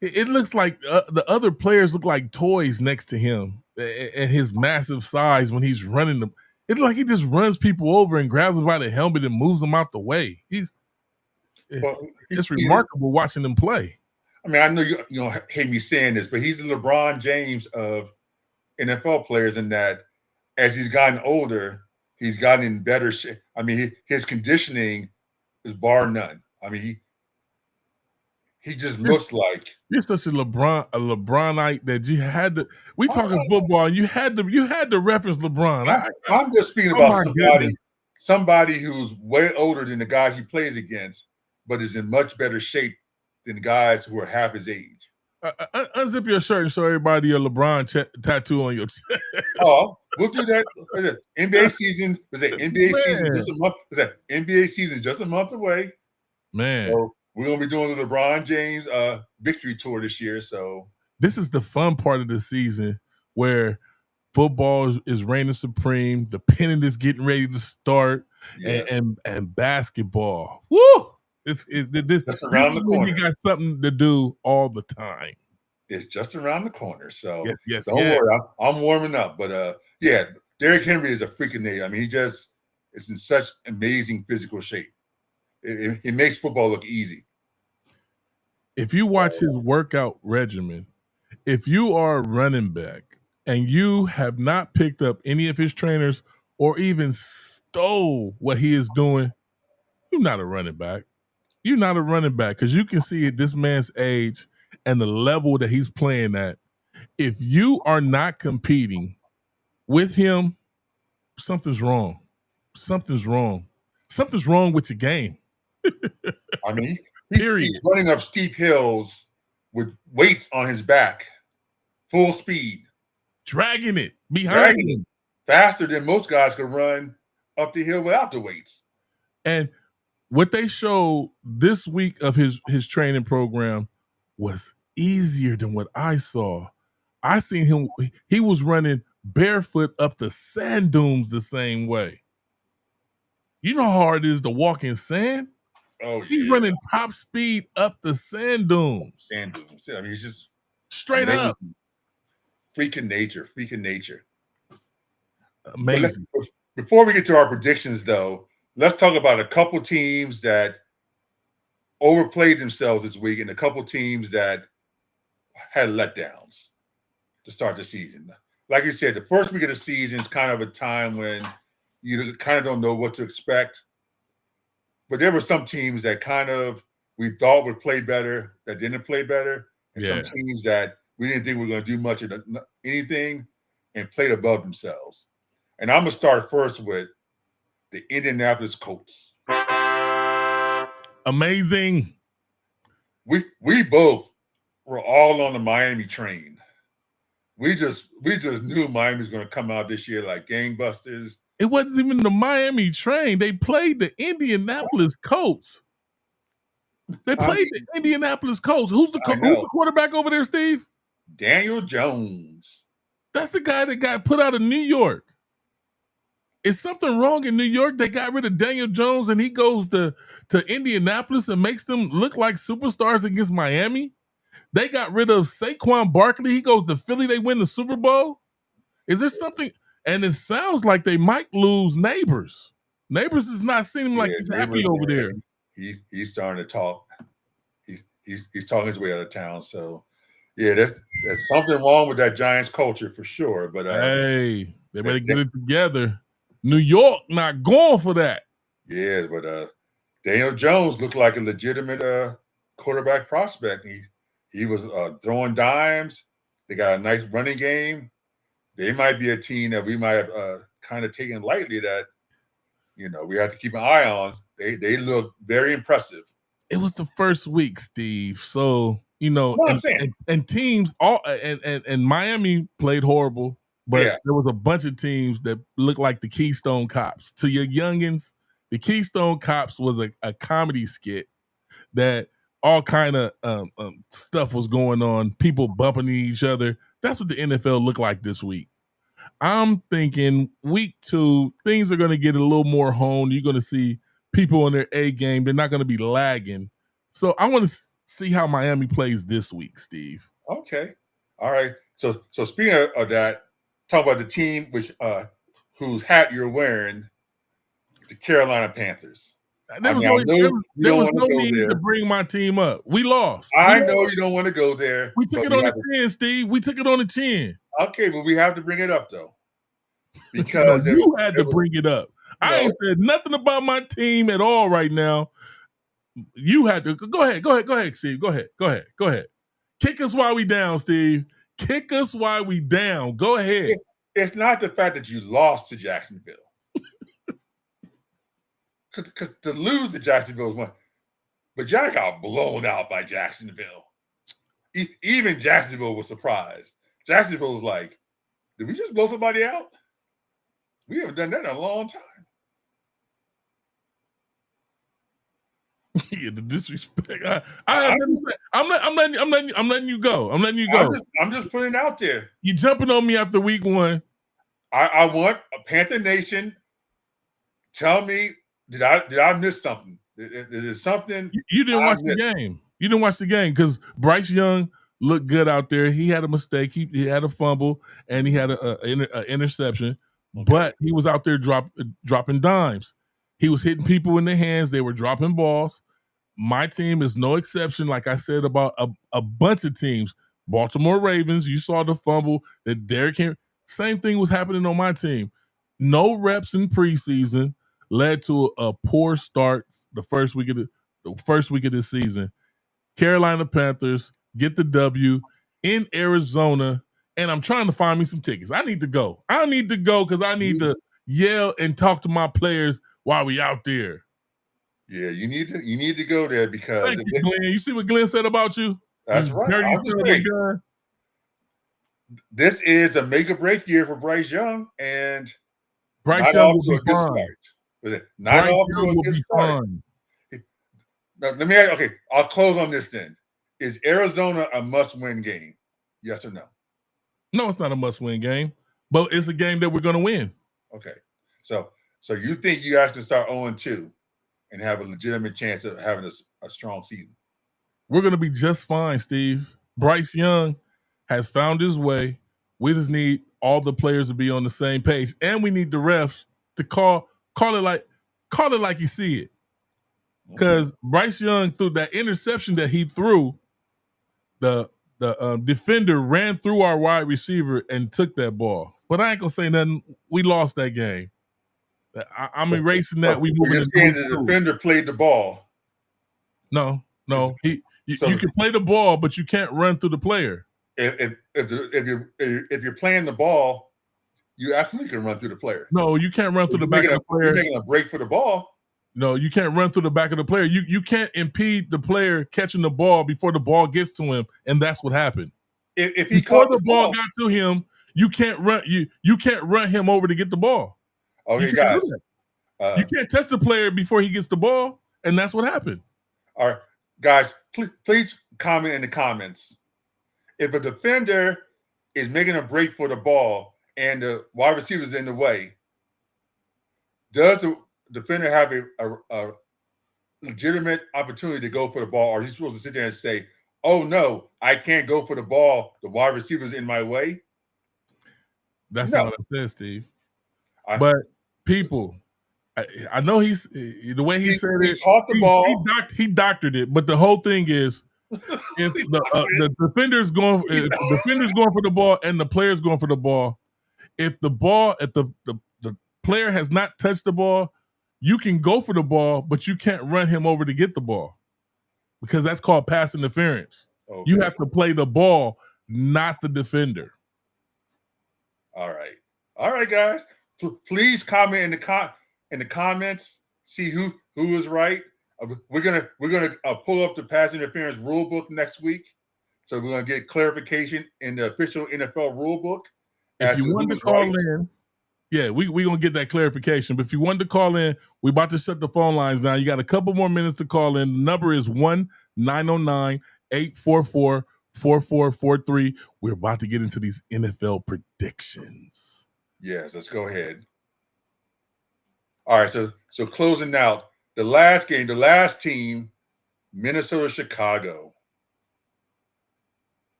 It looks like the other players look like toys next to him and his massive size when he's running them. It's like he just runs people over and grabs them by the helmet and moves them out the way. It's remarkable watching them play. I mean, I know you don't hate me saying this, but he's the LeBron James of NFL players in that as he's gotten older, he's gotten in better shape. I mean, his conditioning is bar none. I mean, he just looks like you're such a LeBronite that you had to. We talking football. You had to reference LeBron. I'm just speaking about somebody. somebody who's way older than the guys he plays against, but is in much better shape than the guys who are half his age. Unzip your shirt and show everybody your LeBron tattoo on your chest. Oh, we'll do that. NBA season was that NBA season just a month. Was that NBA season just a month away? Man, so we're gonna be doing the LeBron James victory tour this year. So this is the fun part of the season where football is reigning supreme. The pennant is getting ready to start, and basketball. Woo! This around the corner. You got something to do all the time. It's just around the corner. So yes, don't worry. I'm warming up. But Derrick Henry is a freaking name. I mean, he just is in such amazing physical shape. It makes football look easy. If you watch his workout regimen, if you are a running back and you have not picked up any of his trainers or even stole what he is doing, you're not a running back. You're not a running back because you can see at this man's age and the level that he's playing at. If you are not competing with him, something's wrong. Something's wrong. Something's wrong with your game. I mean, he's running up steep hills with weights on his back, full speed. Dragging it behind him. Faster than most guys could run up the hill without the weights. And what they showed this week of his training program was easier than what I saw. I seen him, he was running barefoot up the sand dunes the same way. You know how hard it is to walk in sand? Oh, He's running top speed up the sand dunes. Sand dunes. I mean, he's just straight up. Freaking nature. Amazing. Before we get to our predictions, though, let's talk about a couple teams that overplayed themselves this week and a couple teams that had letdowns to start the season. Like you said, the first week of the season is kind of a time when you kind of don't know what to expect. But there were some teams that kind of we thought would play better that didn't play better. And some teams that we didn't think were going to do much of anything and played above themselves. And I'm going to start first with the Indianapolis Colts. Amazing. We both were all on the Miami train. We just knew Miami was going to come out this year like gangbusters. It wasn't even the Miami train. They played the Indianapolis Colts. They played the Indianapolis Colts. Who's the quarterback over there, Steve? Daniel Jones. That's the guy that got put out of New York. Is something wrong in New York? They got rid of Daniel Jones and he goes to Indianapolis and makes them look like superstars against Miami. They got rid of Saquon Barkley. He goes to Philly. They win the Super Bowl. Is there something? And it sounds like they might lose Neighbors. Neighbors is not seeming like he's happy over there. He's starting to talk. He's talking his way out of town. So, yeah, there's something wrong with that Giants culture for sure. But hey, they better get it together. New York not going for that. Yeah, but Daniel Jones looked like a legitimate quarterback prospect. He was throwing dimes. They got a nice running game. They might be a team that we might have kind of taken lightly that, we have to keep an eye on. They look very impressive. It was the first week, Steve. So, and teams and Miami played horrible, but there was a bunch of teams that looked like the Keystone Cops. To your youngins, the Keystone Cops was a comedy skit that all kind of stuff was going on, people bumping each other. That's what the NFL looked like this week. I'm thinking week 2, things are going to get a little more honed. You're going to see people on their A game. They're not going to be lagging. So I want to see how Miami plays this week, Steve. Okay. All right. So speaking of that, talk about the team whose hat you're wearing, the Carolina Panthers. There was no need to bring my team up. We lost. I know you don't want to go there. We took it on the chin, Steve. We took it on the chin. Okay, but we have to bring it up, though. Because you had to bring it up. I ain't said nothing about my team at all right now. You had to. Go ahead, Steve. Go ahead. Kick us while we down, Steve. Kick us while we down. Go ahead. It's not the fact that you lost to Jacksonville. because to lose to Jacksonville is one, but Jack got blown out by Jacksonville. Even Jacksonville was surprised. Jacksonville was like, "Did we just blow somebody out? We haven't done that in a long time." Yeah, the disrespect. I'm letting you go. I'm letting you go. I'm just putting it out there. You jumping on me after week one. I want a Panther Nation. Tell me, did I miss something? Is it something you didn't watch the game? You didn't watch the game because Bryce Young looked good out there. He had a mistake. He had a fumble and he had an interception, but he was out there dropping dimes. He was hitting people in the hands. They were dropping balls. My team is no exception. Like I said about a bunch of teams, Baltimore Ravens, you saw the fumble that Derrick Henry. Same thing was happening on my team. No reps in preseason led to a poor start the first week of the season. Carolina Panthers get the W in Arizona, and I'm trying to find me some tickets. I need to go. Because I need to yell and talk to my players while we out there. Yeah, you need to go there because thank you, Glenn. You see what Glenn said about you? That's right. This is a make or break year for Bryce Young, and Bryce Young will be fine. Not off to a good start. Now, let me ask, okay, I'll close on this then. Is Arizona a must-win game? Yes or no? No, it's not a must-win game, but it's a game that we're going to win. Okay. So you think you guys can start 0-2 and have a legitimate chance of having a strong season? We're going to be just fine, Steve. Bryce Young has found his way. We just need all the players to be on the same page, and we need the refs to call it like you see it. Because Bryce Young, threw that interception that he threw, the defender ran through our wide receiver and took that ball. But I ain't gonna say nothing. We lost that game. I'm erasing that. We moving. You're saying the defender played the ball. No. You can play the ball, but you can't run through the player. If you're playing the ball, you absolutely can run through the player. No, you can't run through the back of the player. You're making a break for the ball. No, you can't run through the back of the player. You can't impede the player catching the ball before the ball gets to him, and that's what happened. If before the ball got to him, you can't run. You can't run him over to get the ball. Okay, guys, you can't touch the player before he gets the ball, and that's what happened. All right, guys, please comment in the comments. If a defender is making a break for the ball and the wide receiver is in the way, does the defender have a legitimate opportunity to go for the ball, or are you supposed to sit there and say, "Oh no, I can't go for the ball. The wide receiver's in my way"? That's not what I said, Steve. But people, I know he's the way he said it. Caught the ball. He doctored it, but the whole thing is, if the defender's going for the ball and the player's going for the ball, if the player has not touched the ball, you can go for the ball, but you can't run him over to get the ball because that's called pass interference. Okay. You have to play the ball, not the defender. All right, guys. Please comment in the comments. See who is right. We're gonna pull up the pass interference rule book next week, so we're gonna get clarification in the official NFL rule book. If you wanted to call in. Yeah, we gonna get that clarification. But if you wanted to call in, we about to shut the phone lines down. You got a couple more minutes to call in. The number is 1-909-844-4443. We're about to get into these NFL predictions. Yes, let's go ahead. All right, so closing out the last game, the last team, Minnesota, Chicago,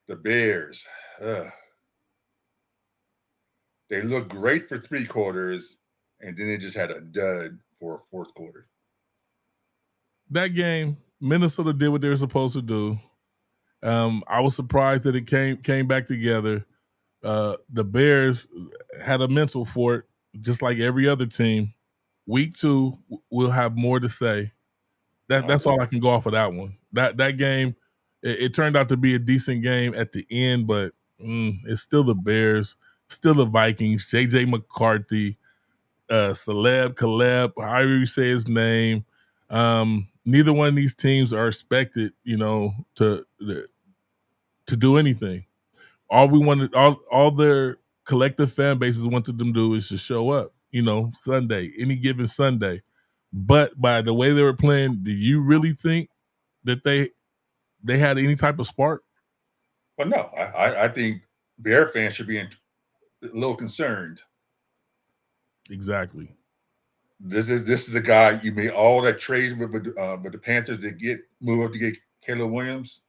the Bears. They looked great for 3 quarters, and then they just had a dud for a 4th quarter. That game, Minnesota did what they were supposed to do. I was surprised that it came back together. The Bears had a mental for it, just like every other team. Week 2, we'll have more to say. That's all I can go off of that one. That game, it turned out to be a decent game at the end, but it's still the Bears. Still the Vikings, J.J. McCarthy. Caleb, however you say his name. Neither one of these teams are expected, to do anything. All we wanted, all their collective fan bases wanted them to do is to show up, Sunday, any given Sunday. But by the way they were playing, do you really think that they had any type of spark? Well, no, I think Bear fans should be a little concerned. Exactly. This is the guy you made all that trade with the Panthers to move up to get Caleb Williams.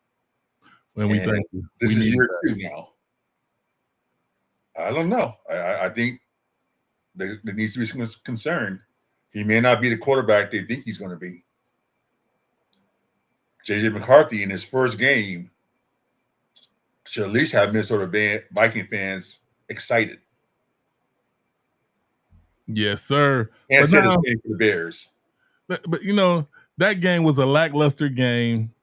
And we thank you. This is year 2 now. I don't know. I think there needs to be some concern. He may not be the quarterback they think he's going to be. J.J. McCarthy in his first game should at least have Minnesota Viking fans excited. Yes, sir. And set the stage for the Bears. But that game was a lackluster game.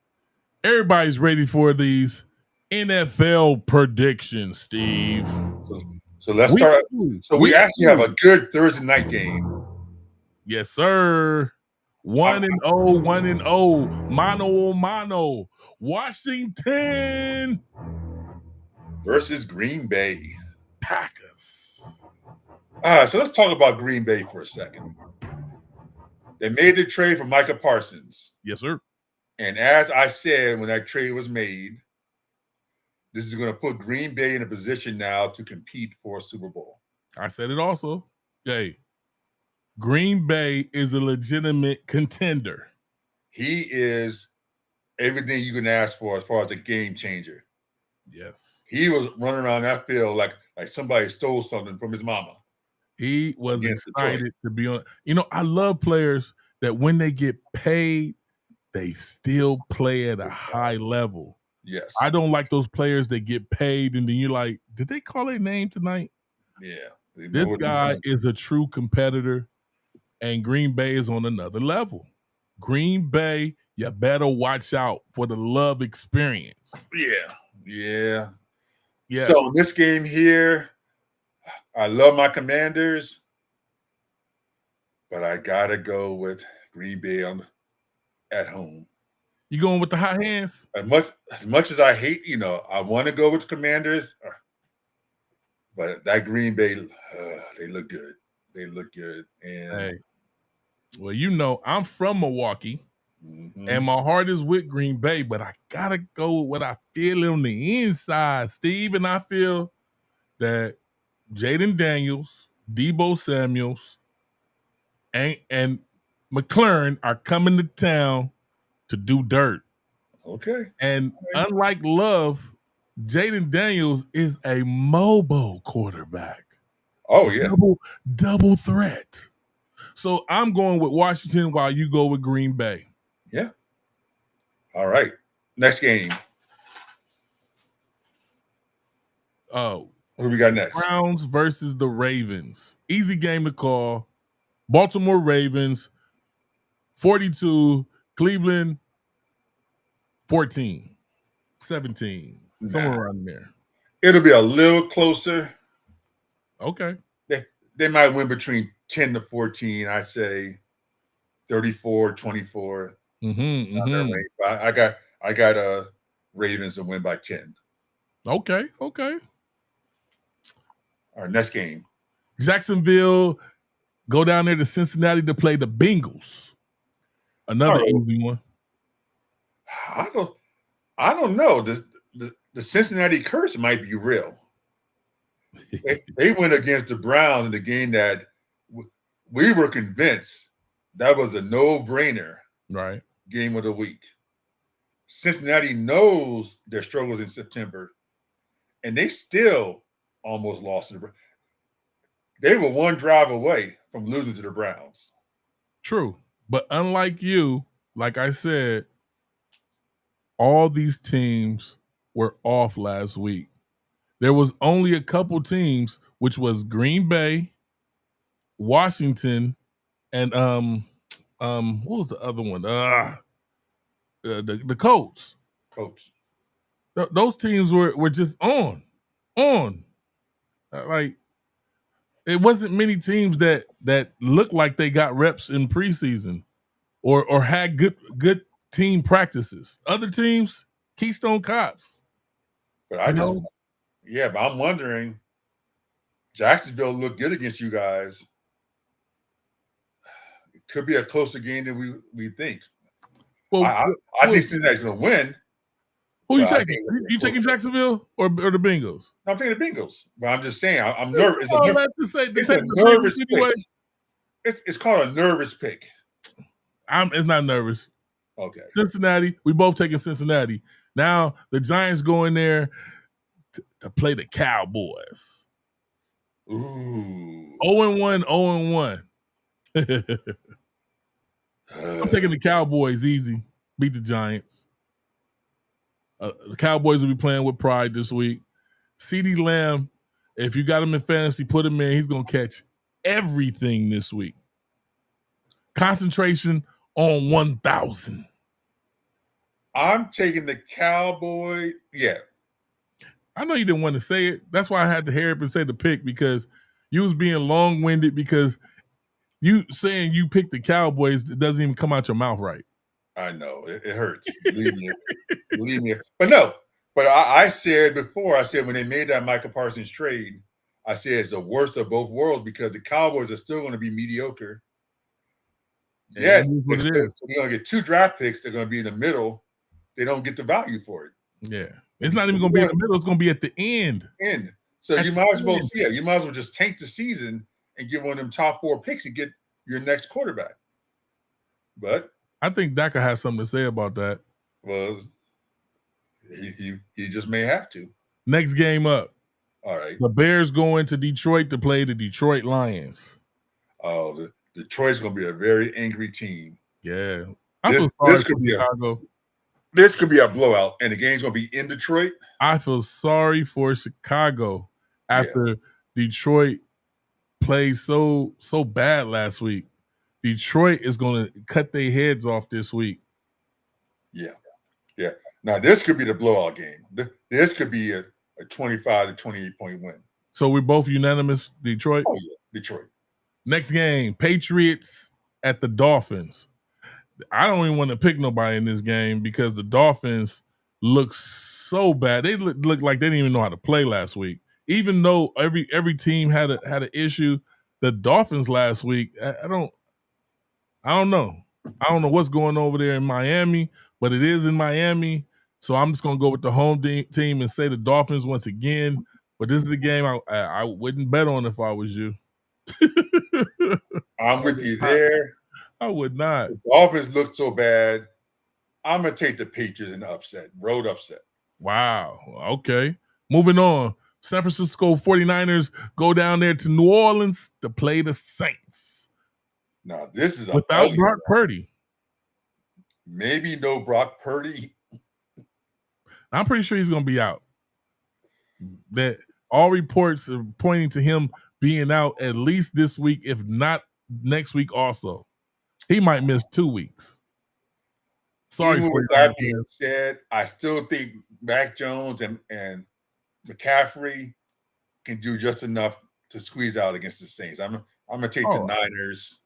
Everybody's ready for these NFL predictions, Steve. So let's start. So we actually have a good Thursday night game. Yes, sir. 1-0, 1-0. Mano a mano. Washington versus Green Bay Packers. All right, so let's talk about Green Bay for a second. They made the trade for Micah Parsons. Yes, sir. And as I said when that trade was made, this is going to put Green Bay in a position now to compete for a Super Bowl. I said it also. Hey, Green Bay is a legitimate contender. He is everything you can ask for as far as a game changer. Yes. He was running around that field like somebody stole something from his mama. He was excited to be on. I love players that when they get paid, they still play at a high level. Yes. I don't like those players that get paid and then you're like, did they call their name tonight? Yeah. This guy is a true competitor, and Green Bay is on another level. Green Bay, you better watch out for the love experience. Yeah. Yes. So this game here, I love my Commanders, but I got to go with Green Bay at home. You going with the hot hands? As much as I hate, I want to go with the Commanders, but that Green Bay, they look good. They look good. And hey, well, I'm from Milwaukee, and my heart is with Green Bay, but I gotta go with what I feel on the inside, Steve. And I feel that Jaden Daniels, Deebo Samuels, and McLaurin are coming to town to do dirt. Okay. And unlike Love, Jaden Daniels is a mobile quarterback. Oh, yeah. Double threat. So I'm going with Washington while you go with Green Bay. Yeah. All right. Next game. Oh. Who we got next? Browns versus the Ravens. Easy game to call. Baltimore Ravens, 42. Cleveland, 14. 17. Somewhere around there. It'll be a little closer. Okay. They might win between 10 to 14. I say 34-24. I got Ravens to win by 10. Okay. Our next game. Jacksonville go down there to Cincinnati to play the Bengals. Another easy one. I don't know. The Cincinnati curse might be real. They went against the Browns in the game that we were convinced that was a no-brainer game of the week. Cincinnati knows their struggles in September, and they still almost lost to the Browns. They were one drive away from losing to the Browns. True. But unlike you, like I said, all these teams were off last week. There was only a couple teams, which was Green Bay, Washington, and what was the other one? The Colts. Those teams were just on. Like it wasn't many teams that looked like they got reps in preseason or had good team practices. Other teams, Keystone Cops. But but I'm wondering, Jacksonville looked good against you guys. It could be a closer game than we think. Well, I think Cincinnati's going to win. Who you taking? You taking Jacksonville or the Bengals? No, I'm taking the Bengals. But I'm just saying, I'm nervous. It's a nervous pick. It's called a nervous pick. It's not nervous. Okay. Cincinnati. We both taking Cincinnati. Now the Giants go in there to play the Cowboys. Ooh. 0-1, 0-1. I'm taking the Cowboys easy. Beat the Giants. The Cowboys will be playing with pride this week. CeeDee Lamb, if you got him in fantasy, put him in. He's going to catch everything this week. Concentration on 1,000. I'm taking the Cowboy. Yeah. I know you didn't want to say it. That's why I had to hurry up and say the pick, because you was being long-winded, because you saying you picked the Cowboys, it doesn't even come out your mouth right. I know. It hurts. Believe me. But I said before, when they made that Michael Parsons trade, I said it's the worst of both worlds, because the Cowboys are still going to be mediocre. Yeah, so they're going to get 2 draft picks. They're going to be in the middle. They don't get the value for it. Yeah. It's not even going to be in the middle. It's going to be at the end. So you might as well just tank the season and get one of them top 4 picks and get your next quarterback. But I think Dak has something to say about that. Well, he just may have to. Next game up. All right. The Bears go into Detroit to play the Detroit Lions. Oh, Detroit's going to be a very angry team. Yeah. This could be a blowout, and the game's going to be in Detroit. I feel sorry for Chicago after Detroit played so bad last week. Detroit is going to cut their heads off this week. Yeah. Now, this could be the blowout game. This could be a 25 to 28 point win. So we're both unanimous, Detroit? Oh, yeah, Detroit. Next game, Patriots at the Dolphins. I don't even want to pick nobody in this game because the Dolphins look so bad. They look like they didn't even know how to play last week. Even though every team had an issue, the Dolphins last week, I don't know. I don't know what's going over there in Miami, but it is in Miami. So I'm just going to go with the home team and say the Dolphins once again. But this is a game I wouldn't bet on if I was you. I'm with you there. I would not. The Dolphins look so bad. I'm going to take the Patriots in the road upset. Wow. Okay. Moving on. San Francisco 49ers go down there to New Orleans to play the Saints. Now, this is without Brock Purdy. Maybe no Brock Purdy. I'm pretty sure he's going to be out. That all reports are pointing to him being out at least this week, if not next week also. He might miss 2 weeks. Sorry Even for with that being said, I still think Mac Jones and McCaffrey can do just enough to squeeze out against the Saints. I'm going to take the Niners.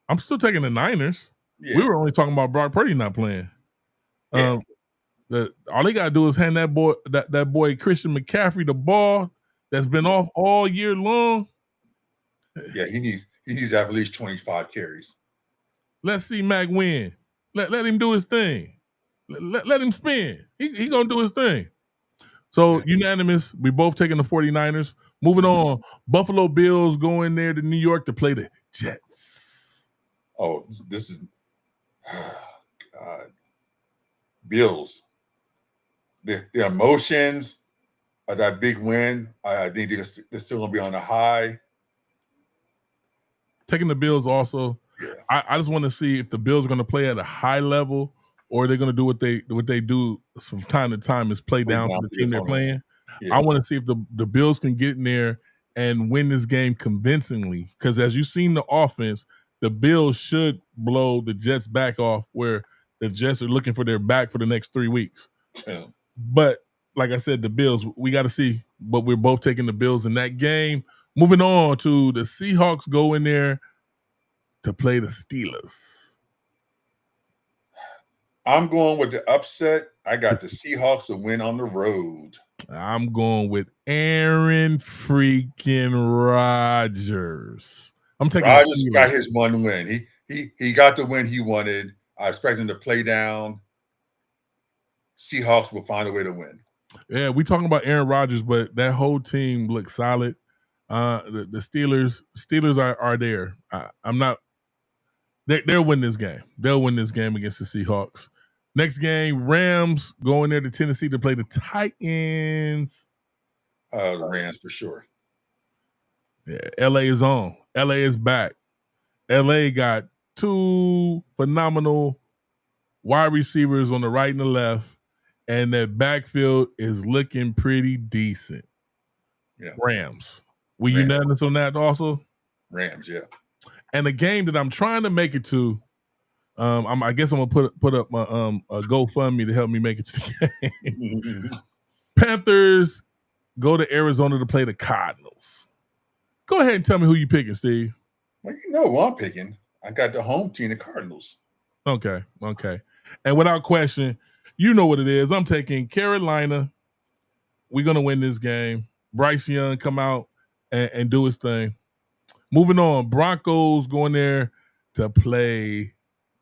I'm still taking the Niners. Yeah. We were only talking about Brock Purdy not playing. Yeah. All they got to do is hand that boy Christian McCaffrey the ball that's been off all year long. Yeah, he needs to have at least 25 carries. Let's see Mac win. Let him do his thing. Let him spin. He gonna do his thing. So unanimous. We both taking the 49ers. Moving on. Buffalo Bills going there to New York to play the Jets. Oh, this is God. Bills. The emotions of that big win. I think they're still gonna be on a high. Taking the Bills also. Yeah. I just want to see if the Bills are going to play at a high level, or they're going to do what they do from time to time is play down to the team they're playing. Yeah. I want to see if the Bills can get in there and win this game convincingly, because as you've seen the offense, the Bills should blow the Jets back off, where the Jets are looking for their back for the next 3 weeks. Yeah. But like I said, the Bills, we got to see, but we're both taking the Bills in that game. Moving on to the Seahawks go in there to play the Steelers. I'm going with the upset. I got the Seahawks to win on the road. I'm going with Aaron freaking Rodgers. I'm taking Rodgers the Steelers. got his one win. He got the win he wanted. I expect him to play down. Seahawks will find a way to win. Yeah, we talking about Aaron Rodgers, but that whole team looks solid. The Steelers are there. I'm not. They'll win this game. They'll win this game against the Seahawks. Next game, Rams going there to Tennessee to play the Titans. The Rams for sure. Yeah, LA is on. LA is back. LA got two phenomenal wide receivers on the right and the left, and that backfield is looking pretty decent. Yeah. Rams. We unanimous on that also? Rams, yeah. And the game that I'm trying to make it to, I guess I'm gonna put up my a GoFundMe to help me make it to the game. Panthers go to Arizona to play the Cardinals. Go ahead and tell me who you picking, Steve. Well, you know who I'm picking. I got the home team, the Cardinals. Okay. And without question, you know what it is. I'm taking Carolina. We're gonna win this game. Bryce Young come out and do his thing. Moving on, Broncos going there to play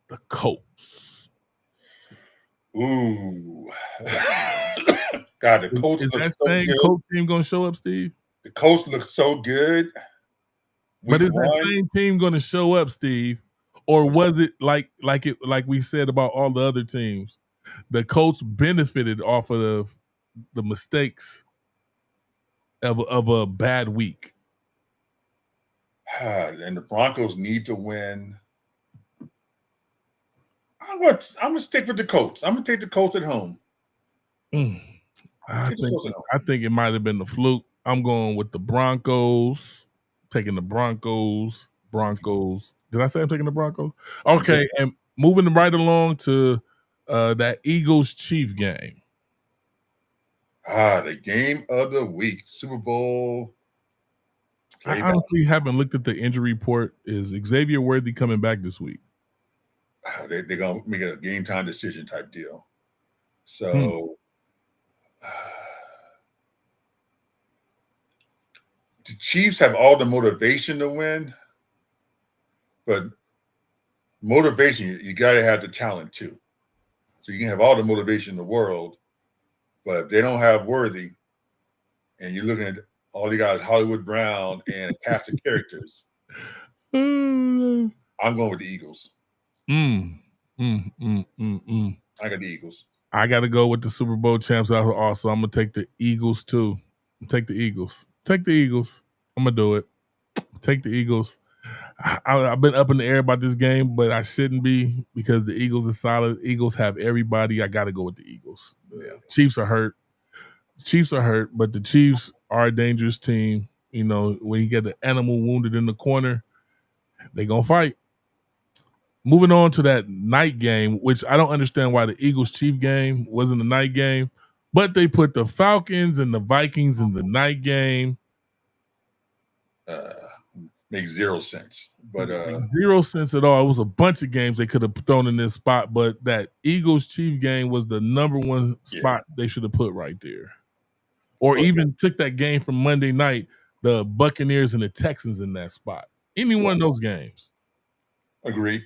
the Colts. Ooh. God, the Colts is look that so same good. Colts team gonna show up, Steve? The Colts look so good. But is that same team gonna show up, Steve? Or was it like we said about all the other teams? The Colts benefited off of the mistakes of a bad week. And the Broncos need to win. I'm gonna stick with the Colts. I'm gonna take the Colts at home. I think it might have been the fluke. I'm going with the Broncos. Taking the Broncos. Did I say I'm taking the Broncos? Okay, and moving right along to that Eagles-Chief game. The game of the week, Super Bowl. I honestly haven't looked at the injury report. Is Xavier Worthy coming back this week? They're going to make a game time decision type deal. So the Chiefs have all the motivation to win, but motivation, you got to have the talent too. So you can have all the motivation in the world, but if they don't have Worthy, and you're looking at all the guys, Hollywood Brown and a cast of characters, I'm going with the Eagles. I got the Eagles. I got to go with the Super Bowl champs also. I'm going to take the Eagles too. Take the Eagles. I'm going to do it. Take the Eagles. I've been up in the air about this game, but I shouldn't be because the Eagles are solid. Eagles have everybody. I got to go with the Eagles. Yeah. Chiefs are hurt, but the Chiefs are a dangerous team. You know, when you get the animal wounded in the corner, they're going to fight. Moving on to that night game, which I don't understand why the Eagles-Chief game wasn't a night game, but they put the Falcons and the Vikings in the night game. Makes zero sense. But 0 sense at all. It was a bunch of games they could have thrown in this spot, but that Eagles-Chief game was the number one spot they should have put right there. Or even took that game from Monday night, the Buccaneers and the Texans in that spot. Any one of those games. Agree.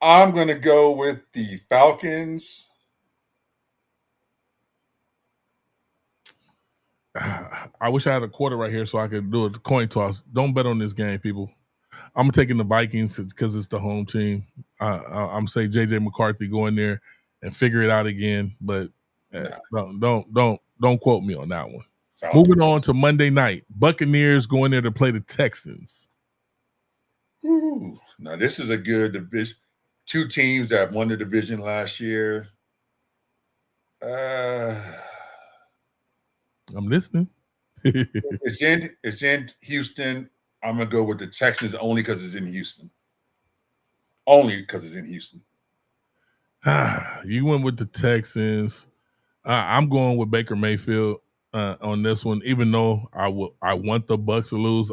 I'm going to go with the Falcons. I wish I had a quarter right here so I could do a coin toss. Don't bet on this game, people. I'm taking the Vikings because it's the home team. I'm saying JJ McCarthy go in there and figure it out again, but don't quote me on that one. Falcons. Moving on to Monday night, Buccaneers go in there to play the Texans. Ooh, now this is a good division. Two teams that won the division last year. I'm listening. It's in Houston. I'm gonna go with the Texans only because it's in Houston. You went with the Texans. I'm going with Baker Mayfield. on this one. Even though I want the Bucks to lose,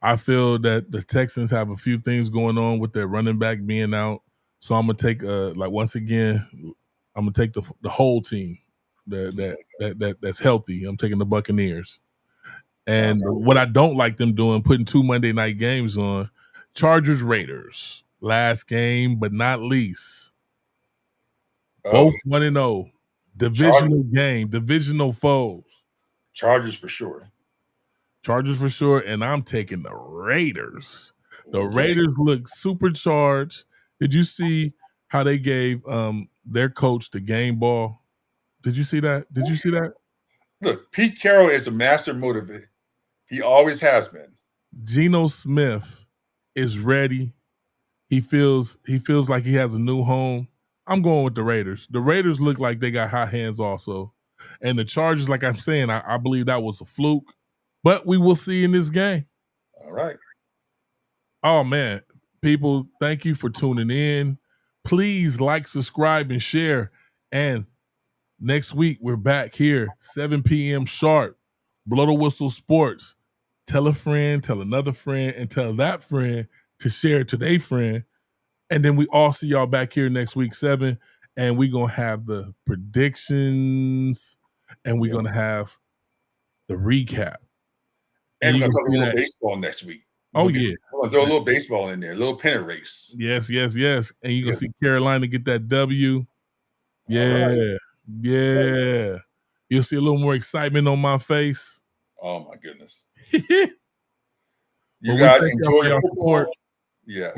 I feel that the Texans have a few things going on with their running back being out. So I'm gonna take once again, I'm gonna take the whole team that's healthy. I'm taking the Buccaneers. And what I don't like them doing, putting 2 Monday night games on, Chargers Raiders. Last game, but not least. Both 1-0. Divisional game, divisional foes. Chargers for sure. Chargers for sure, and I'm taking the Raiders. The Raiders look supercharged. Did you see how they gave their coach the game ball? Did you see that? Did you see that? Look, Pete Carroll is a master motivator. He always has been. Geno Smith is ready. He feels like he has a new home. I'm going with the Raiders. The Raiders look like they got hot hands also. And the Chargers, like I'm saying, I believe that was a fluke. But we will see in this game. All right. Oh, man. People, thank you for tuning in. Please like, subscribe, and share. And next week, we're back here, 7 p.m. sharp. Blow the Whistle Sports. Tell a friend, tell another friend, and tell that friend to share to their friend. And then we all see y'all back here next week, 7. And we're going to have the predictions. And we're going to have the recap. And we're going to talk a little baseball next week. Oh, yeah. We're going to throw a little baseball in there, a little pennant race. Yes. And you're going to see Carolina get that W. Yeah. Right. Yeah. You'll see a little more excitement on my face. Oh, my goodness. You guys enjoy your support. Yes.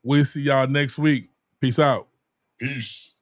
We'll see y'all next week. Peace out. Peace.